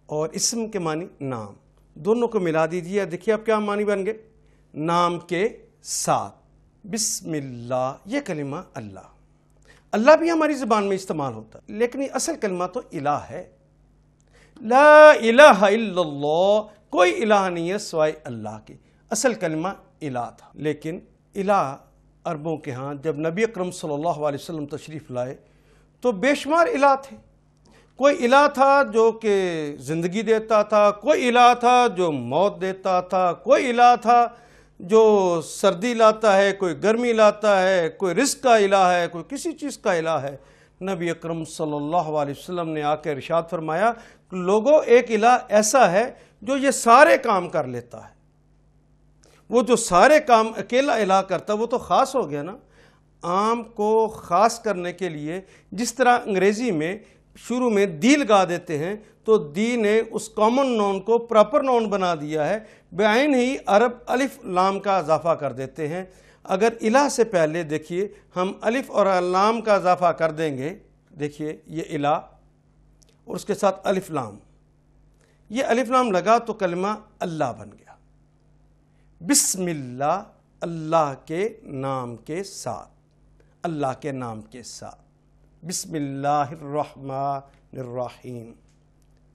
اور اسم کے معنی نام، دونوں کو ملا دیجیے، دیکھیے اب کیا معنی بن گئے؟ نام کے ساتھ، بسم اللہ، یہ کلمہ اللہ، اللہ بھی ہماری زبان میں استعمال ہوتا ہے، لیکن یہ اصل کلمہ تو الہ ہے، لا الہ الا اللہ، کوئی الہ نہیں ہے سوائے اللہ کے، اصل کلمہ الہ تھا۔ لیکن الہ عربوں کے ہاں جب نبی اکرم صلی اللہ علیہ وسلم تشریف لائے تو بے شمار الہ تھے، کوئی الہ تھا جو کہ زندگی دیتا تھا، کوئی الہ تھا جو موت دیتا تھا، کوئی الہ تھا جو سردی لاتا ہے، کوئی گرمی لاتا ہے، کوئی رزق کا الہ ہے، کوئی کسی چیز کا الہ ہے۔ نبی اکرم صلی اللہ علیہ وسلم نے آ کے ارشاد فرمایا کہ لوگوں، ایک الہ ایسا ہے جو یہ سارے کام کر لیتا ہے۔ وہ جو سارے کام اکیلا الہ کرتا وہ تو خاص ہو گیا نا۔ عام کو خاص کرنے کے لیے جس طرح انگریزی میں شروع میں دی لگا دیتے ہیں تو دی نے اس کامن نون کو پراپر نون بنا دیا ہے، بعین ہی عرب الف لام کا اضافہ کر دیتے ہیں۔ اگر الہ سے پہلے دیکھیے ہم الف اور لام کا اضافہ کر دیں گے، دیکھیے یہ الہ اور اس کے ساتھ الف لام، یہ الف لام لگا تو کلمہ اللہ بن گیا۔ بسم اللہ، اللہ کے نام کے ساتھ، اللہ کے نام کے ساتھ، بسم اللہ الرحمن الرحیم۔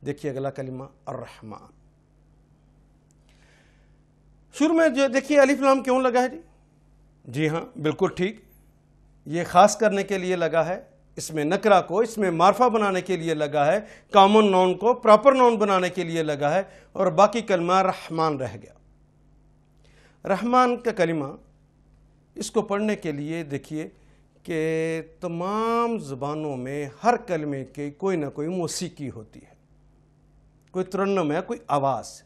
دیکھیے اگلا کلمہ الرحمن، شروع میں جو دیکھیے الف لام کیوں لگا ہے جی ہاں بالکل ٹھیک، یہ خاص کرنے کے لیے لگا ہے، اس میں نکرہ کو اس میں معرفہ بنانے کے لیے لگا ہے، کامن نون کو پراپر نون بنانے کے لیے لگا ہے، اور باقی کلمہ رحمان رہ گیا۔ رحمان کا کلمہ اس کو پڑھنے کے لیے دیکھیے کہ تمام زبانوں میں ہر کلمے کی کوئی نہ کوئی موسیقی ہوتی ہے، کوئی ترنم ہے، کوئی آواز ہے،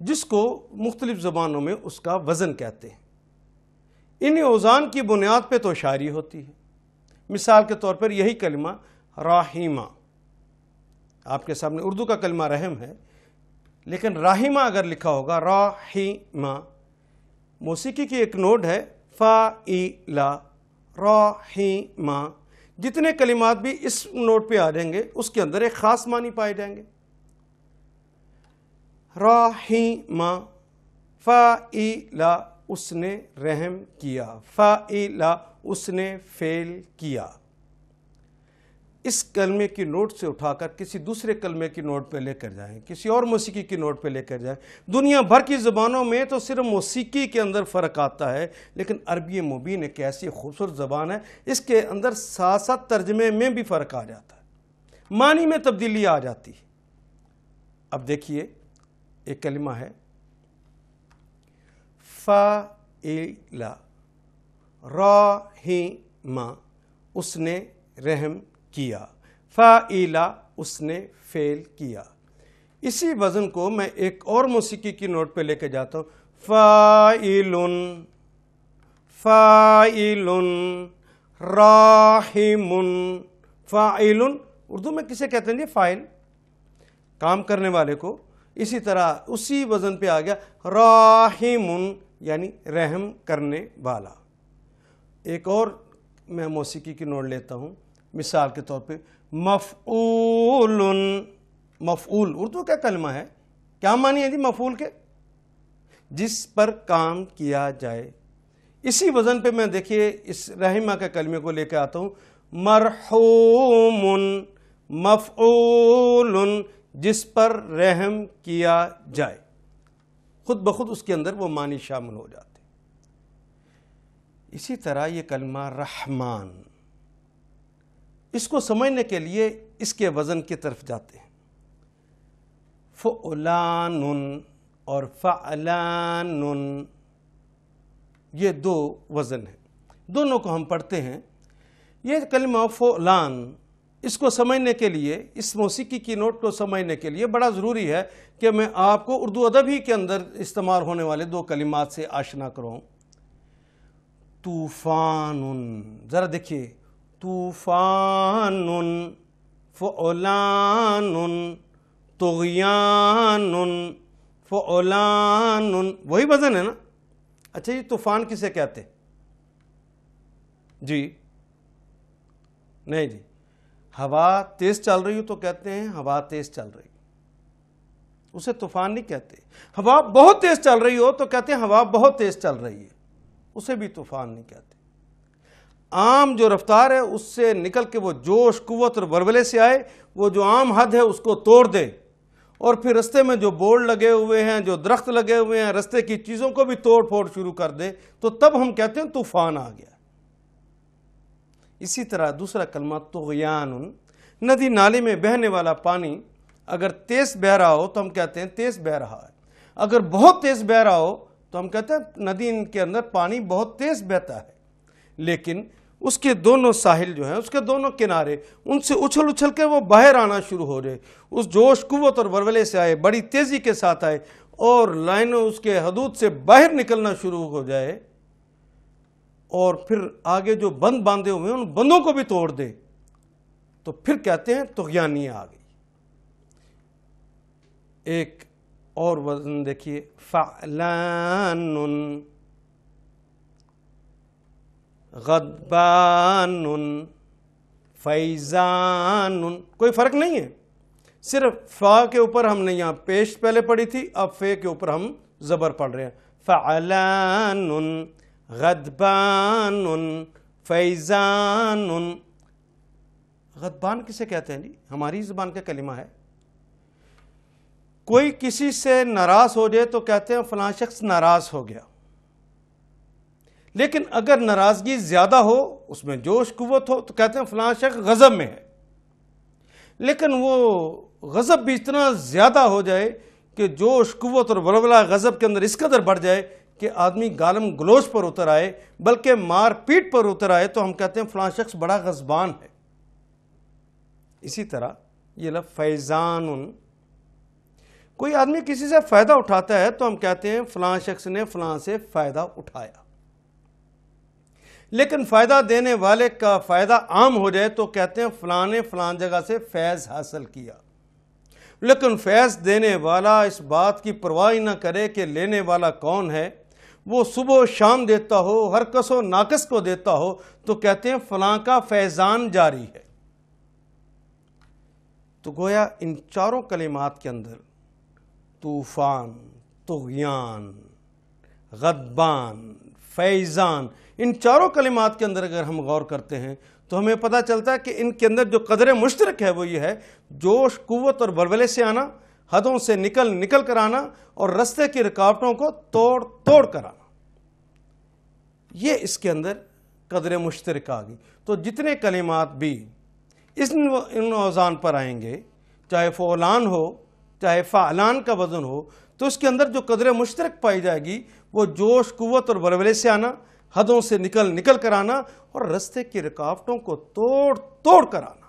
جس کو مختلف زبانوں میں اس کا وزن کہتے ہیں۔ انہی اوزان کی بنیاد پہ تو شاعری ہوتی ہے۔ مثال کے طور پر یہی کلمہ راحیمہ، آپ کے سامنے اردو کا کلمہ رحم ہے، لیکن راحیمہ اگر لکھا ہوگا راحیمہ، موسیقی کی ایک نوٹ ہے فا-ای-لا، راحیمہ، جتنے کلمات بھی اس نوٹ پہ آ جائیں گے اس کے اندر ایک خاص معنی پائے جائیں گے۔ راحیمہ، فا-ای-لا، اس نے رحم کیا، فا-ای-لا، اس نے فعل کیا۔ اس کلمے کی نوٹ سے اٹھا کر کسی دوسرے کلمے کی نوٹ پہ لے کر جائیں، کسی اور موسیقی کی نوٹ پہ لے کر جائیں، دنیا بھر کی زبانوں میں تو صرف موسیقی کے اندر فرق آتا ہے، لیکن عربی مبین ایک ایسی خوبصورت زبان ہے، اس کے اندر ساتھ ساتھ ترجمے میں بھی فرق آ جاتا ہے، معنی میں تبدیلی آ جاتی ہے۔ اب دیکھیے ایک کلمہ ہے فَعِلَ رَحِمَ، اس نے رحم کیا. فَعِلَ اس نے فعل کیا. اسی وزن کو میں ایک اور موسیقی کی نوٹ پہ لے کے جاتا ہوں. فَعِلٌ فَعِلٌ راحِمٌ. فَعِلٌ اردو میں کسے کہتے ہیں جی؟ فاعل، کام کرنے والے کو. اسی طرح اسی وزن پہ آ گیا راحِمٌ یعنی رحم کرنے والا. ایک اور میں موسیقی کی نوٹ لیتا ہوں مثال کے طور پہ. مفعول. مفعول اردو کا کلمہ ہے. کیا معنی ہے جی مفعول کے؟ جس پر کام کیا جائے. اسی وزن پہ میں دیکھیے اس رحمہ کے کلمے کو لے کے آتا ہوں. مرحوم. مفعول جس پر رحم کیا جائے. خود بخود اس کے اندر وہ معنی شامل ہو جاتے. اسی طرح یہ کلمہ رحمان، اس کو سمجھنے کے لیے اس کے وزن کی طرف جاتے ہیں. فعلان اور فعلان، یہ دو وزن ہیں، دونوں کو ہم پڑھتے ہیں. یہ کلمہ فعلان، اس کو سمجھنے کے لیے، اس موسیقی کی نوٹ کو سمجھنے کے لیے بڑا ضروری ہے کہ میں آپ کو اردو ادب ہی کے اندر استعمال ہونے والے دو کلمات سے آشنا کروں. طوفان، ذرا دیکھیے، طوفان، فعلان، طغیان، فعلان، وہی وزن ہے نا؟ اچھا یہ طوفان کسے کہتے جی؟ نہیں جی، ہوا تیز چل رہی ہو تو کہتے ہیں ہوا تیز چل رہی، اسے طوفان نہیں کہتے. ہوا بہت تیز چل رہی ہو تو کہتے ہیں ہوا بہت تیز چل رہی ہے، اسے بھی طوفان نہیں کہتے. عام جو رفتار ہے اس سے نکل کے وہ جوش، قوت اور ولولے سے آئے، وہ جو عام حد ہے اس کو توڑ دے، اور پھر رستے میں جو بورڈ لگے ہوئے ہیں، جو درخت لگے ہوئے ہیں، رستے کی چیزوں کو بھی توڑ پھوڑ شروع کر دے، تو تب ہم کہتے ہیں طوفان آ گیا. اسی طرح دوسرا کلمہ طغیان، ندی نالے میں بہنے والا پانی اگر تیز بہ رہا ہو تو ہم کہتے ہیں تیز بہ رہا ہے. اگر بہت تیز بہ رہا ہو تو ہم کہتے ہیں ندی کے اندر پانی بہت تیز بہتا ہے. لیکن اس کے دونوں ساحل جو ہیں، اس کے دونوں کنارے، ان سے اچھل اچھل کے وہ باہر آنا شروع ہو جائے، اس جوش، قوت اور ولولے سے آئے، بڑی تیزی کے ساتھ آئے، اور لائنوں اس کے حدود سے باہر نکلنا شروع ہو جائے، اور پھر آگے جو بند باندھے ہوئے ہیں ان بندوں کو بھی توڑ دے، تو پھر کہتے ہیں طغیانی آ گئی. ایک اور وزن دیکھیے، فعلان، غضبان، فیضان. کوئی فرق نہیں ہے، صرف فا کے اوپر ہم نے یہاں پیش پہلے پڑھی تھی، اب فے کے اوپر ہم زبر پڑھ رہے ہیں. فعلان، غضبان، فیضان. غضبان کسے کہتے ہیں جی؟ ہماری زبان کا کلمہ ہے. کوئی کسی سے ناراض ہو جائے تو کہتے ہیں فلاں شخص ناراض ہو گیا. لیکن اگر ناراضگی زیادہ ہو، اس میں جوش، قوت ہو، تو کہتے ہیں فلاں شخص غضب میں ہے. لیکن وہ غضب بھی اتنا زیادہ ہو جائے کہ جوش، قوت اور ولولہ غضب کے اندر اس قدر بڑھ جائے کہ آدمی گالم گلوچ پر اتر آئے، بلکہ مار پیٹ پر اتر آئے، تو ہم کہتے ہیں فلاں شخص بڑا غضبان ہے. اسی طرح یہ لفظ فیضان، کوئی آدمی کسی سے فائدہ اٹھاتا ہے تو ہم کہتے ہیں فلاں شخص نے فلاں سے فائدہ اٹھایا. لیکن فائدہ دینے والے کا فائدہ عام ہو جائے تو کہتے ہیں فلاں نے فلاں جگہ سے فیض حاصل کیا. لیکن فیض دینے والا اس بات کی پرواہ نہ کرے کہ لینے والا کون ہے، وہ صبح و شام دیتا ہو، ہر کس و ناقص کو دیتا ہو، تو کہتے ہیں فلاں کا فیضان جاری ہے. تو گویا ان چاروں کلمات کے اندر طوفان، طغیان، غضبان، فیضان، ان چاروں کلمات کے اندر اگر ہم غور کرتے ہیں تو ہمیں پتہ چلتا ہے کہ ان کے اندر جو قدر مشترک ہے وہ یہ ہے، جوش، قوت اور ولولے سے آنا، حدوں سے نکل کر آنا، اور رستے کی رکاوٹوں کو توڑ کر آنا. یہ اس کے اندر قدر مشترک آ گئی. تو جتنے کلمات بھی ان اوزان پر آئیں گے، چاہے فعلان ہو، چاہے فعلان کا وزن ہو، تو اس کے اندر جو قدر مشترک پائی جائے گی وہ جوش، قوت اور ولولے سے آنا، حدوں سے نکل کر آنا، اور رستے کی رکاوٹوں کو توڑ کر آنا۔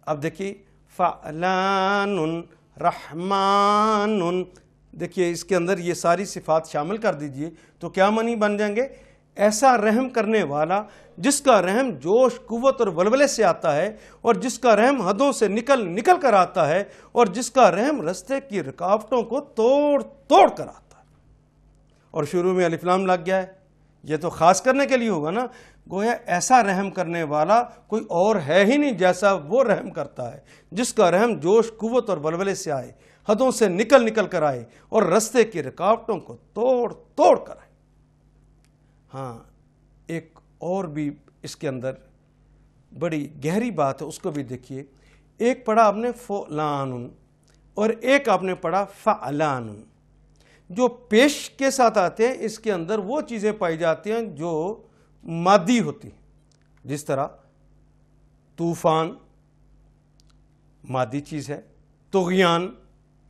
اب دیکھیے فعلان، رحمان، دیکھیے اس کے اندر یہ ساری صفات شامل کر دیجئے تو کیا معنی بن جائیں گے؟ ایسا رحم کرنے والا جس کا رحم جوش، قوت اور ولولے سے آتا ہے، اور جس کا رحم حدوں سے نکل کر آتا ہے، اور جس کا رحم رستے کی رکاوٹوں کو توڑ کر آتا ہے۔ اور شروع میں الف لام لگ گیا ہے، یہ تو خاص کرنے کے لیے ہوگا نا، گویا ایسا رحم کرنے والا کوئی اور ہے ہی نہیں جیسا وہ رحم کرتا ہے، جس کا رحم جوش، قوت اور ولولے سے آئے، حدوں سے نکل کر آئے، اور رستے کی رکاوٹوں کو توڑ کر آئے۔ ہاں، ایک اور بھی اس کے اندر بڑی گہری بات ہے، اس کو بھی دیکھیے۔ ایک پڑھا آپ نے فعلان اور ایک آپ نے پڑھا فعلان۔ جو پیش کے ساتھ آتے ہیں اس کے اندر وہ چیزیں پائی جاتی ہیں جو مادی ہوتی ہیں، جس طرح طوفان مادی چیز ہے، طغیان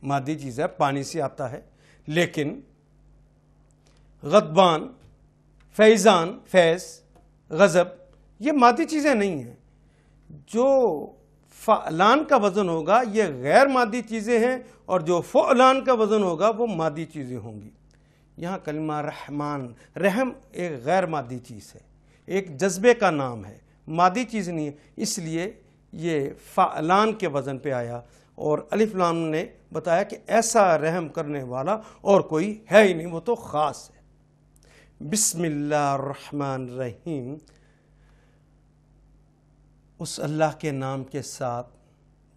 مادی چیز ہے، پانی سے آتا ہے، لیکن غضبان، فیضان، فیض، غضب، یہ مادی چیزیں نہیں ہیں۔ جو فعلان کا وزن ہوگا یہ غیر مادی چیزیں ہیں، اور جو فعلان کا وزن ہوگا وہ مادی چیزیں ہوں گی۔ یہاں کلمہ رحمان، رحم ایک غیر مادی چیز ہے، ایک جذبے کا نام ہے، مادی چیز نہیں ہے، اس لیے یہ فعلان کے وزن پہ آیا، اور الف لام نے بتایا کہ ایسا رحم کرنے والا اور کوئی ہے ہی نہیں، وہ تو خاص ہے۔ بسم اللہ الرحمن الرحیم، اس اللہ کے نام کے ساتھ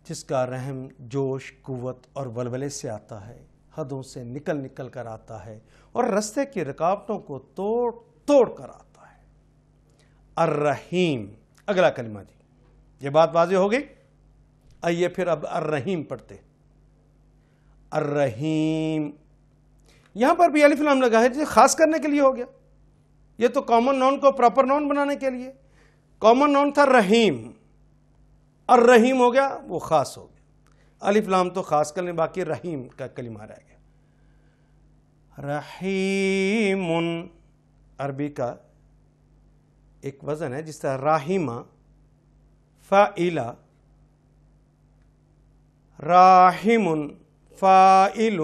جس کا رحم جوش، قوت اور ولولے سے آتا ہے، حدوں سے نکل کر آتا ہے، اور رستے کی رکاوٹوں کو توڑ کر آتا ہے۔ الرحیم، اگلا کلمہ جی، یہ بات واضح ہو گئی؟ آئیے پھر اب الرحیم پڑھتے۔ الرحیم، یہاں پر بھی الف لام لگا ہے، جسے خاص کرنے کے لیے ہو گیا۔ یہ تو کامن نون کو پراپر نون بنانے کے لیے، کامن نون تھا رحیم، الرحیم ہو گیا، وہ خاص ہو گیا۔ الف لام تو خاص کرنے، باقی رحیم کا کلمہ رہ گیا۔ رحیم عربی کا ایک وزن ہے، جس طرح راحمہ، فاعلہ، راحم، فاعل،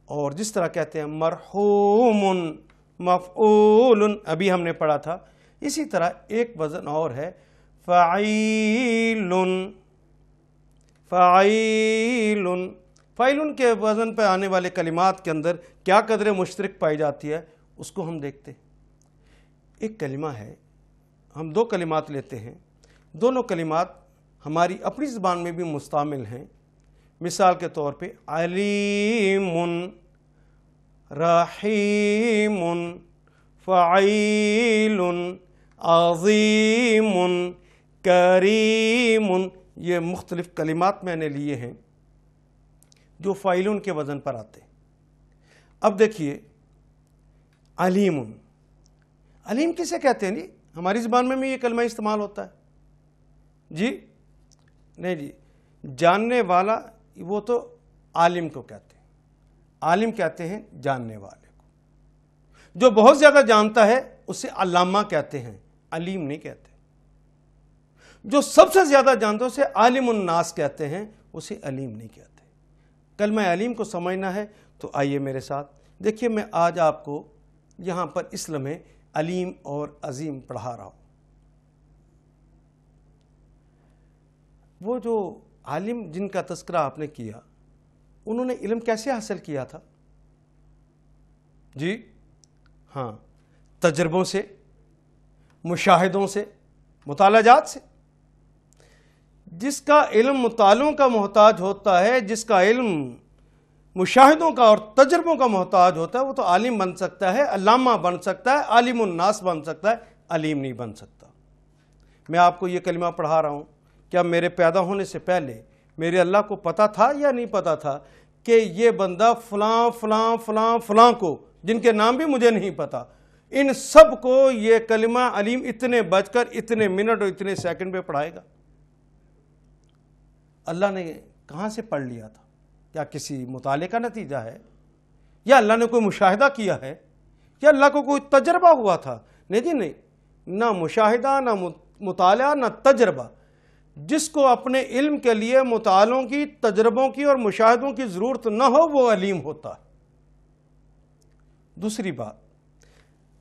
اور جس طرح کہتے ہیں مرحوم، مفعول، ابھی ہم نے پڑھا تھا۔ اسی طرح ایک وزن اور ہے فعیل، فعیل، فعیل کے وزن پہ آنے والے کلمات کے اندر کیا قدر مشترک پائی جاتی ہے اس کو ہم دیکھتے ہیں۔ ایک کلمہ ہے، ہم دو کلمات لیتے ہیں، دونوں کلمات ہماری اپنی زبان میں بھی مستعمل ہیں۔ مثال کے طور پہ علیم، رحیم، فعیل، عظیم، کریم، یہ مختلف کلمات میں نے لیے ہیں جو فاعلون کے وزن پر آتے ہیں۔ اب دیکھیے علیم، علیم کسے کہتے ہیں جی؟ ہماری زبان میں بھی یہ کلمہ استعمال ہوتا ہے جی؟ نہیں جی، جاننے والا وہ تو عالم کو کہتے ہیں، عالم کہتے ہیں جاننے والے کو۔ جو بہت زیادہ جانتا ہے اسے علامہ کہتے ہیں، علیم نہیں کہتے۔ جو سب سے زیادہ جانتا ہے اسے عالم الناس کہتے ہیں، اسے علیم نہیں کہتے۔ کلمہ علیم کو سمجھنا ہے تو آئیے میرے ساتھ دیکھیے، میں آج آپ کو یہاں پر اس لمحے علیم اور عظیم پڑھا رہا ہوں۔ وہ جو عالم جن کا تذکرہ آپ نے کیا، انہوں نے علم کیسے حاصل کیا تھا جی؟ ہاں، تجربوں سے، مشاہدوں سے، مطالعات سے۔ جس کا علم مطالعوں کا محتاج ہوتا ہے، جس کا علم مشاہدوں کا اور تجربوں کا محتاج ہوتا ہے، وہ تو عالم بن سکتا ہے، علامہ بن سکتا ہے، عالم الناس بن سکتا ہے، علیم نہیں بن سکتا۔ میں آپ کو یہ کلمہ پڑھا رہا ہوں، کیا میرے پیدا ہونے سے پہلے میرے اللہ کو پتا تھا یا نہیں پتا تھا کہ یہ بندہ فلاں فلاں فلاں فلاں کو، جن کے نام بھی مجھے نہیں پتا، ان سب کو یہ کلمہ علیم اتنے بج کر اتنے منٹ اور اتنے سیکنڈ پہ پڑھائے گا؟ اللہ نے کہاں سے پڑھ لیا تھا؟ کیا کسی مطالعے کا نتیجہ ہے؟ یا اللہ نے کوئی مشاہدہ کیا ہے؟ یا اللہ کو کوئی تجربہ ہوا تھا؟ نہیں جی نہیں، نہ مشاہدہ، نہ مطالعہ، نہ تجربہ۔ جس کو اپنے علم کے لیے مطالعوں کی، تجربوں کی اور مشاہدوں کی ضرورت نہ ہو وہ علیم ہوتا ہے۔ دوسری بات،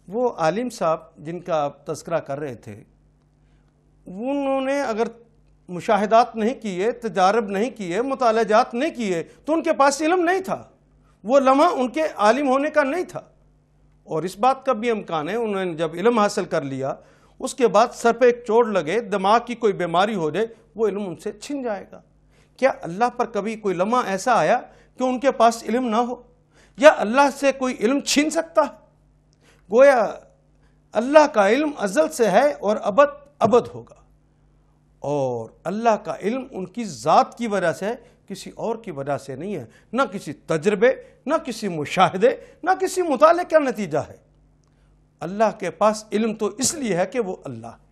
وہ عالم صاحب جن کا آپ تذکرہ کر رہے تھے، انہوں نے اگر مشاہدات نہیں کیے، تجارب نہیں کیے، مطالعات نہیں کیے تو ان کے پاس علم نہیں تھا، وہ لمحہ ان کے عالم ہونے کا نہیں تھا۔ اور اس بات کا بھی امکان ہے انہوں نے جب علم حاصل کر لیا اس کے بعد سر پہ ایک چوٹ لگے، دماغ کی کوئی بیماری ہو جائے، وہ علم ان سے چھن جائے گا۔ کیا اللہ پر کبھی کوئی لمحہ ایسا آیا کہ ان کے پاس علم نہ ہو؟ یا اللہ سے کوئی علم چھین سکتا ہے؟ گویا اللہ کا علم ازل سے ہے اور ابد ابد ہوگا، اور اللہ کا علم ان کی ذات کی وجہ سے ہے، کسی اور کی وجہ سے نہیں ہے، نہ کسی تجربے، نہ کسی مشاہدے، نہ کسی مطالعے کا نتیجہ ہے۔ اللہ کے پاس علم تو اس لیے ہے کہ وہ اللہ ہے۔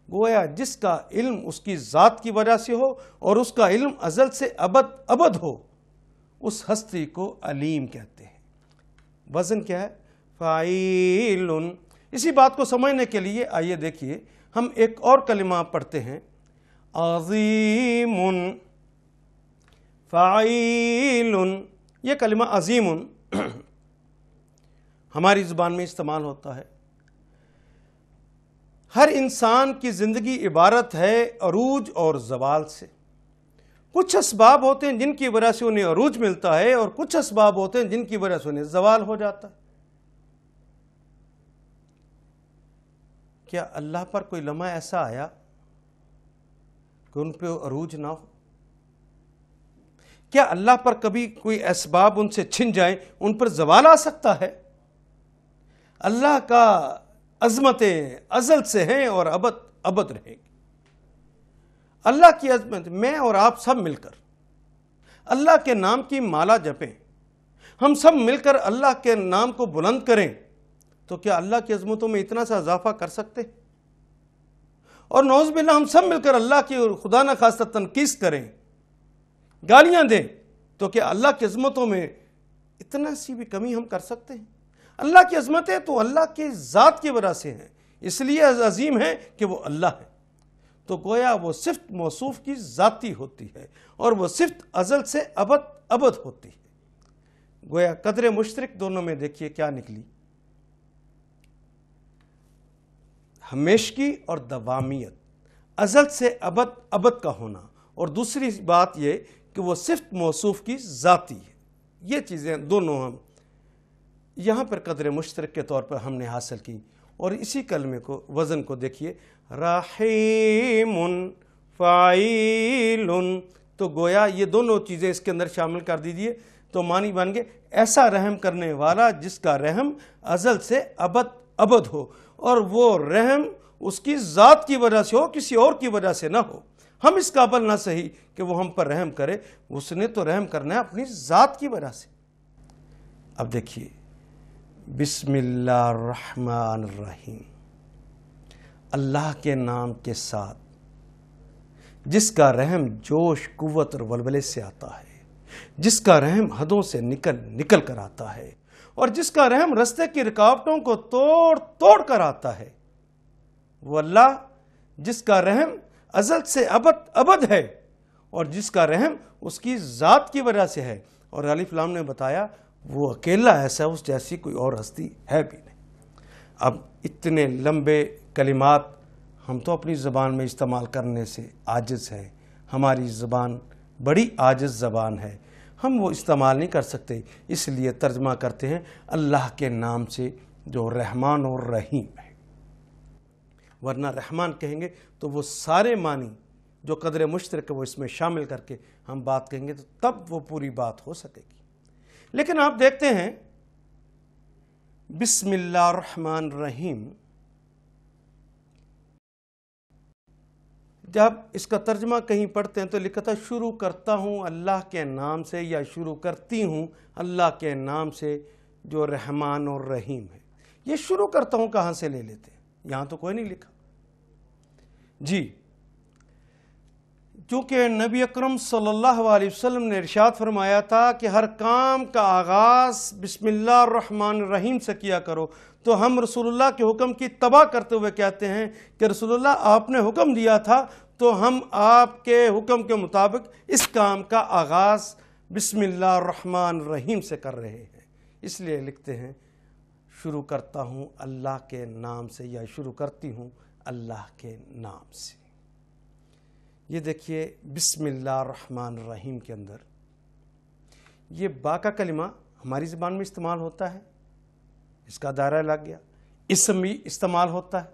گویا جس کا علم اس کی ذات کی وجہ سے ہو اور اس کا علم ازل سے ابد ابد ہو، اس ہستی کو علیم کہتے ہیں۔ وزن کیا ہے؟ فاعل۔ اسی بات کو سمجھنے کے لیے آئیے دیکھیے ہم ایک اور کلمہ پڑھتے ہیں، عظیم فاعل۔ یہ کلمہ عظیم ہماری زبان میں استعمال ہوتا ہے۔ ہر انسان کی زندگی عبارت ہے عروج اور زوال سے۔ کچھ اسباب ہوتے ہیں جن کی وجہ سے انہیں عروج ملتا ہے، اور کچھ اسباب ہوتے ہیں جن کی وجہ سے انہیں زوال ہو جاتا ہے۔ کیا اللہ پر کوئی لمحہ ایسا آیا کہ ان پہ عروج نہ ہو؟ کیا اللہ پر کبھی کوئی اسباب ان سے چھن جائیں، ان پر زوال آ سکتا ہے؟ اللہ کا عظمتیں ازل سے ہیں اور ابد ابد رہیں گی۔ اللہ کی عظمت، میں اور آپ سب مل کر اللہ کے نام کی مالا جپیں، ہم سب مل کر اللہ کے نام کو بلند کریں، تو کیا اللہ کی عظمتوں میں اتنا سا اضافہ کر سکتے؟ اور نعوذ باللہ ہم سب مل کر اللہ کی خدا نہ خواستہ تنقیص کریں، گالیاں دیں، تو کیا اللہ کی عظمتوں میں اتنا سی بھی کمی ہم کر سکتے ہیں؟ اللہ کی عظمتیں تو اللہ کی ذات کی وجہ سے ہیں، اس لیے عظیم ہے کہ وہ اللہ ہے۔ تو گویا وہ صفت موصوف کی ذاتی ہوتی ہے، اور وہ صفت ازل سے ابد ابد ہوتی ہے۔ گویا قدر مشترک دونوں میں دیکھیے کیا نکلی، ہمیشگی اور دوامیت، ازل سے ابد ابد کا ہونا، اور دوسری بات یہ کہ وہ صفت موصوف کی ذاتی ہے۔ یہ چیزیں دونوں ہم یہاں پر قدر مشترک کے طور پر ہم نے حاصل کی۔ اور اسی کلمے کو، وزن کو دیکھیے، رحیم فاعل، تو گویا یہ دونوں چیزیں اس کے اندر شامل کر دیجئے تو معنی بن گئے ایسا رحم کرنے والا جس کا رحم ازل سے ابد ابد ہو، اور وہ رحم اس کی ذات کی وجہ سے ہو، کسی اور کی وجہ سے نہ ہو۔ ہم اس قابل نہ سہی کہ وہ ہم پر رحم کرے، اس نے تو رحم کرنا ہے اپنی ذات کی وجہ سے۔ اب دیکھیے، بسم اللہ الرحمن الرحیم، اللہ کے نام کے ساتھ جس کا رحم جوش، قوت اور ولولے سے آتا ہے، جس کا رحم حدوں سے نکل کر آتا ہے، اور جس کا رحم رستے کی رکاوٹوں کو توڑ توڑ کر آتا ہے، وہ اللہ جس کا رحم ازل سے ابد ابد ہے، اور جس کا رحم اس کی ذات کی وجہ سے ہے۔ اور الف لام نے بتایا وہ اکیلا ایسا ہے، اس جیسی کوئی اور ہستی ہے بھی نہیں۔ اب اتنے لمبے کلمات ہم تو اپنی زبان میں استعمال کرنے سے عاجز ہیں، ہماری زبان بڑی عاجز زبان ہے، ہم وہ استعمال نہیں کر سکتے، اس لیے ترجمہ کرتے ہیں اللہ کے نام سے جو رحمان اور رحیم ہے۔ ورنہ رحمان کہیں گے تو وہ سارے معنی جو قدر مشترک وہ اس میں شامل کر کے ہم بات کہیں گے تو تب وہ پوری بات ہو سکے گی۔ لیکن آپ دیکھتے ہیں بسم اللہ الرحمن الرحیم، جب اس کا ترجمہ کہیں پڑھتے ہیں تو لکھا تھا شروع کرتا ہوں اللہ کے نام سے، یا شروع کرتی ہوں اللہ کے نام سے جو رحمان اور رحیم ہے۔ یہ شروع کرتا ہوں کہاں سے لے لیتے ہیں؟ یہاں تو کوئی نہیں لکھا۔ جی، چونکہ نبی اکرم صلی اللہ علیہ وسلم نے ارشاد فرمایا تھا کہ ہر کام کا آغاز بسم اللہ الرحمن الرحیم سے کیا کرو، تو ہم رسول اللہ کے حکم کی اتباع کرتے ہوئے کہتے ہیں کہ رسول اللہ آپ نے حکم دیا تھا تو ہم آپ کے حکم کے مطابق اس کام کا آغاز بسم اللہ الرحمن الرحیم سے کر رہے ہیں۔ اس لیے لکھتے ہیں شروع کرتا ہوں اللہ کے نام سے، یا شروع کرتی ہوں اللہ کے نام سے۔ یہ دیکھیے بسم اللہ الرحمن الرحیم کے اندر یہ با کا کلمہ ہماری زبان میں استعمال ہوتا ہے، اس کا دائرہ لگ گیا۔ اسم بھی استعمال ہوتا ہے،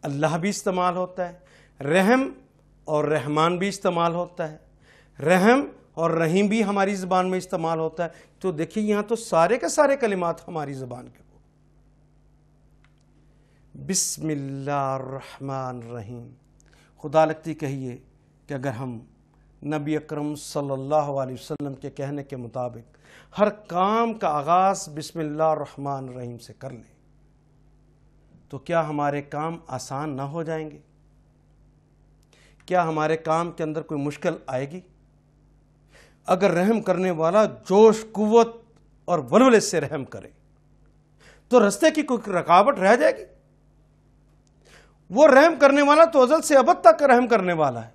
اللہ بھی استعمال ہوتا ہے، رحم اور رحمان بھی استعمال ہوتا ہے، رحم اور رحیم بھی ہماری زبان میں استعمال ہوتا ہے۔ تو دیکھیے یہاں تو سارے کے سارے کلمات ہماری زبان کے ہو۔ بسم اللہ الرحمن الرحیم، خدا لگتی کہیے کہ اگر ہم نبی اکرم صلی اللہ علیہ وسلم کے کہنے کے مطابق ہر کام کا آغاز بسم اللہ الرحمن الرحیم سے کر لیں تو کیا ہمارے کام آسان نہ ہو جائیں گے؟ کیا ہمارے کام کے اندر کوئی مشکل آئے گی؟ اگر رحم کرنے والا جوش، قوت اور ولولے سے رحم کرے تو رستے کی کوئی رکاوٹ رہ جائے گی؟ وہ رحم کرنے والا تو ازل سے ابد تک رحم کرنے والا ہے،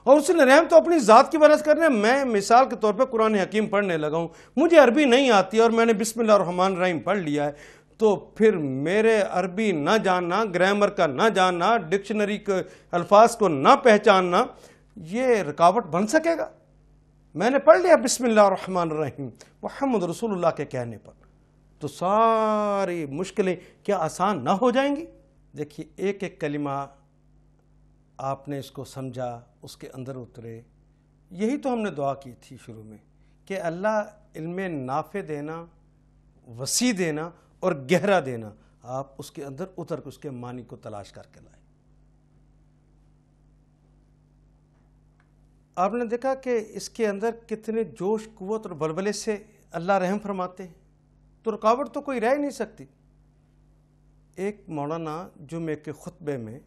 اور اس نے رحم تو اپنی ذات کی وجہ سے کرنا ہے۔ میں مثال کے طور پہ قرآن حکیم پڑھنے لگا ہوں، مجھے عربی نہیں آتی اور میں نے بسم اللہ الرحمن الرحیم پڑھ لیا ہے، تو پھر میرے عربی نہ جاننا، گرامر کا نہ جاننا، ڈکشنری کے الفاظ کو نہ پہچاننا، یہ رکاوٹ بن سکے گا؟ میں نے پڑھ لیا بسم اللہ الرحمن الرحیم محمد رسول اللہ کے کہنے پر، تو ساری مشکلیں کیا آسان نہ ہو جائیں گی؟ دیکھیے ایک ایک کلمہ آپ نے اس کو سمجھا، اس کے اندر اترے۔ یہی تو ہم نے دعا کی تھی شروع میں کہ اللہ علم نافع دینا، وسیع دینا اور گہرا دینا، آپ اس کے اندر اتر کے اس کے معنی کو تلاش کر کے لائیں۔ آپ نے دیکھا کہ اس کے اندر کتنے جوش، قوت اور بلبلے سے اللہ رحم فرماتے ہیں، تو رکاوٹ تو کوئی رہ نہیں سکتی۔ ایک مولانا جمعے کے خطبے میں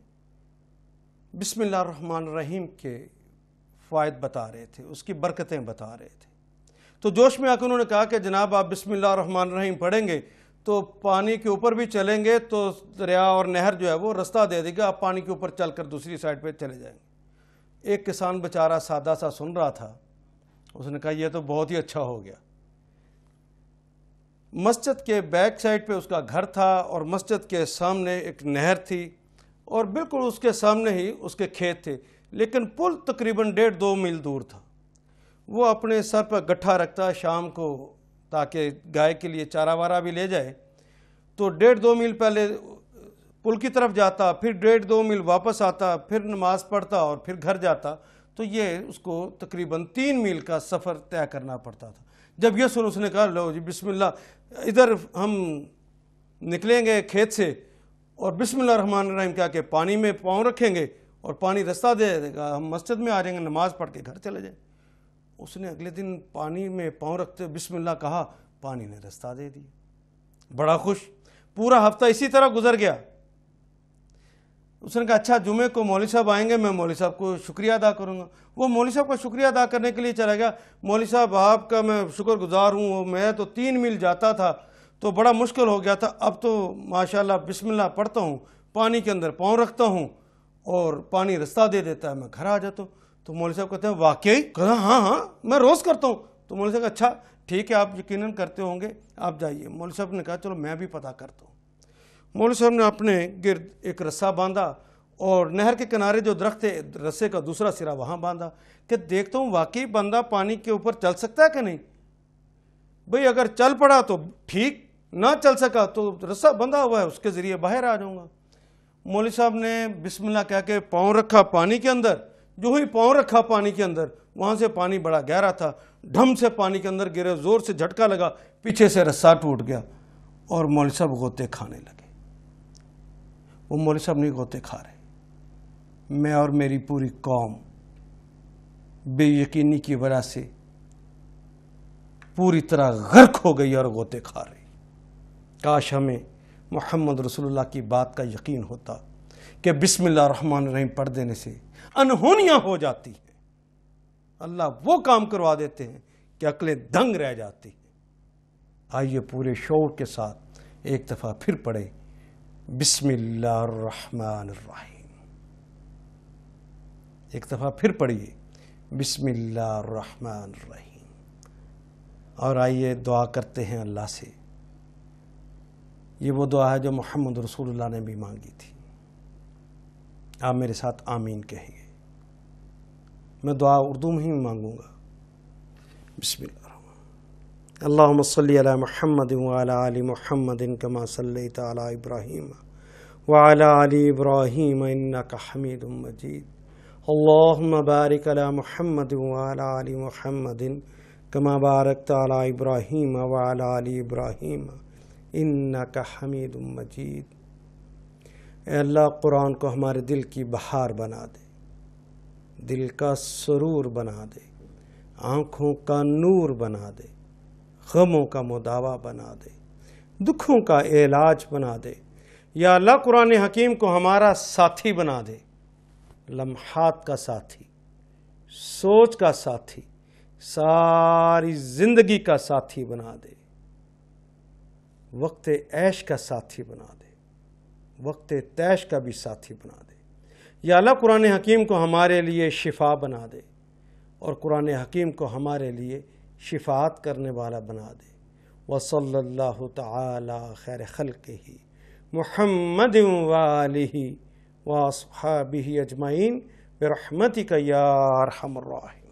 بسم اللہ الرحمن الرحیم کے فوائد بتا رہے تھے، اس کی برکتیں بتا رہے تھے، تو جوش میں آ کے انہوں نے کہا کہ جناب آپ بسم اللہ الرحمن الرحیم پڑھیں گے تو پانی کے اوپر بھی چلیں گے تو دریا اور نہر جو ہے وہ رستہ دے دے گا، آپ پانی کے اوپر چل کر دوسری سائڈ پہ چلے جائیں گے۔ ایک کسان بیچارہ سادہ سا سن رہا تھا، اس نے کہا یہ تو بہت ہی اچھا ہو گیا۔ مسجد کے بیک سائڈ پہ اس کا گھر تھا اور مسجد کے سامنے ایک نہر تھی اور بالکل اس کے سامنے ہی اس کے کھیت تھے، لیکن پل تقریباً 1.5-2 میل دور تھا۔ وہ اپنے سر پر گٹھا رکھتا شام کو تاکہ گائے کے لیے چارہ وارہ بھی لے جائے، تو 1.5-2 میل پہلے پل کی طرف جاتا، پھر 1.5-2 میل واپس آتا، پھر نماز پڑھتا اور پھر گھر جاتا، تو یہ اس کو تقریباً 3 میل کا سفر طے کرنا پڑتا تھا۔ جب یہ سن اس نے کہا لو جی بسم اللہ، ادھر ہم نکلیں گے کھیت سے اور بسم اللہ الرحمن الرحیم کہا کہ پانی میں پاؤں رکھیں گے اور پانی رستہ دے دے گا، ہم مسجد میں آ جائیں گے، نماز پڑھ کے گھر چلے جائیں۔ اس نے اگلے دن پانی میں پاؤں رکھتے بسم اللہ کہا، پانی نے رستہ دے دیا، بڑا خوش۔ پورا ہفتہ اسی طرح گزر گیا۔ اس نے کہا اچھا جمعے کو مولوی صاحب آئیں گے، میں مولوی صاحب کو شکریہ ادا کروں گا۔ وہ مولوی صاحب کا شکریہ ادا کرنے کے لیے چلا گیا۔ مولوی صاحب آپ کا میں شکر گزار ہوں، میں تو 3 میل جاتا تھا تو بڑا مشکل ہو گیا تھا، اب تو ماشاءاللہ بسم اللہ پڑھتا ہوں، پانی کے اندر پاؤں رکھتا ہوں اور پانی رستہ دے دیتا ہے، میں گھر آ جاتا ہوں۔ تو مولوی صاحب کہتے ہیں واقعی؟ کہا ہاں میں روز کرتا ہوں۔ تو مولوی صاحب کہا اچھا ٹھیک ہے، آپ یقیناً کرتے ہوں گے، آپ جائیے۔ مولوی صاحب نے کہا چلو میں بھی پتہ کرتا ہوں۔ مولوی صاحب نے اپنے گرد ایک رسہ باندھا اور نہر کے کنارے جو درخت ہے رسے کا دوسرا سرا وہاں باندھا کہ دیکھتا ہوں واقعی بندہ پانی کے اوپر چل سکتا ہے کہ نہیں۔ بھئی اگر چل پڑا تو ٹھیک، نہ چل سکا تو رسہ بندھا ہوا ہے، اس کے ذریعے باہر آ جاؤں گا۔ مولوی صاحب نے بسم اللہ کہہ کے پاؤں رکھا پانی کے اندر، جو ہی پاؤں رکھا پانی کے اندر، وہاں سے پانی بڑا گہرا تھا، ڈھم سے پانی کے اندر گرے، زور سے جھٹکا لگا، پیچھے سے رسہ ٹوٹ گیا اور مولوی صاحب غوطے کھانے لگے۔ وہ مولوی صاحب نہیں غوطے کھا رہے، میں اور میری پوری قوم بے یقینی کی وجہ سے پوری طرح غرق ہو گئی اور غوطے کھا رہی۔ کاش ہمیں محمد رسول اللہ کی بات کا یقین ہوتا کہ بسم اللہ الرحمن الرحیم پڑھ دینے سے انہونیاں ہو جاتی ہیں، اللہ وہ کام کروا دیتے ہیں کہ عقلیں دنگ رہ جاتی ہیں۔ آئیے پورے شعور کے ساتھ ایک دفعہ پھر پڑھیں بسم اللہ الرحمن الرحیم، ایک دفعہ پھر پڑھیے بسم اللہ الرحمن الرحیم، اور آئیے دعا کرتے ہیں اللہ سے۔ یہ وہ دعا ہے جو محمد رسول اللہ نے بھی مانگی تھی۔ آپ میرے ساتھ آمین کہیں گے۔ میں دعا اردو میں ہی مانگوں گا۔ بسم اللہ الرحمن اللہم صلی علی محمد وعلی آل محمد کما صلیت علی ابراہیم وعلی آل ابراہیم انک حمید مجید، اللہم بارک علی محمد وعلی آل محمد کما بارکت علی ابراہیم وعلی آل ابراہیم انک حمید مجید۔ اے اللہ، قرآن کو ہمارے دل کی بہار بنا دے، دل کا سرور بنا دے، آنکھوں کا نور بنا دے، غموں کا مداوا بنا دے، دکھوں کا علاج بنا دے۔ یا اللہ، قرآن حکیم کو ہمارا ساتھی بنا دے، لمحات کا ساتھی، سوچ کا ساتھی، ساری زندگی کا ساتھی بنا دے، وقت عیش کا ساتھی بنا دے، وقت تیش کا بھی ساتھی بنا دے۔ یا اللہ، قرآن حکیم کو ہمارے لیے شفا بنا دے، اور قرآن حکیم کو ہمارے لیے شفاعت کرنے والا بنا دے۔ وصلی اللہ تعالی خیر خلقہ محمد وآلہ واصحابہ اجمعین برحمتک یا ارحم الراحمین۔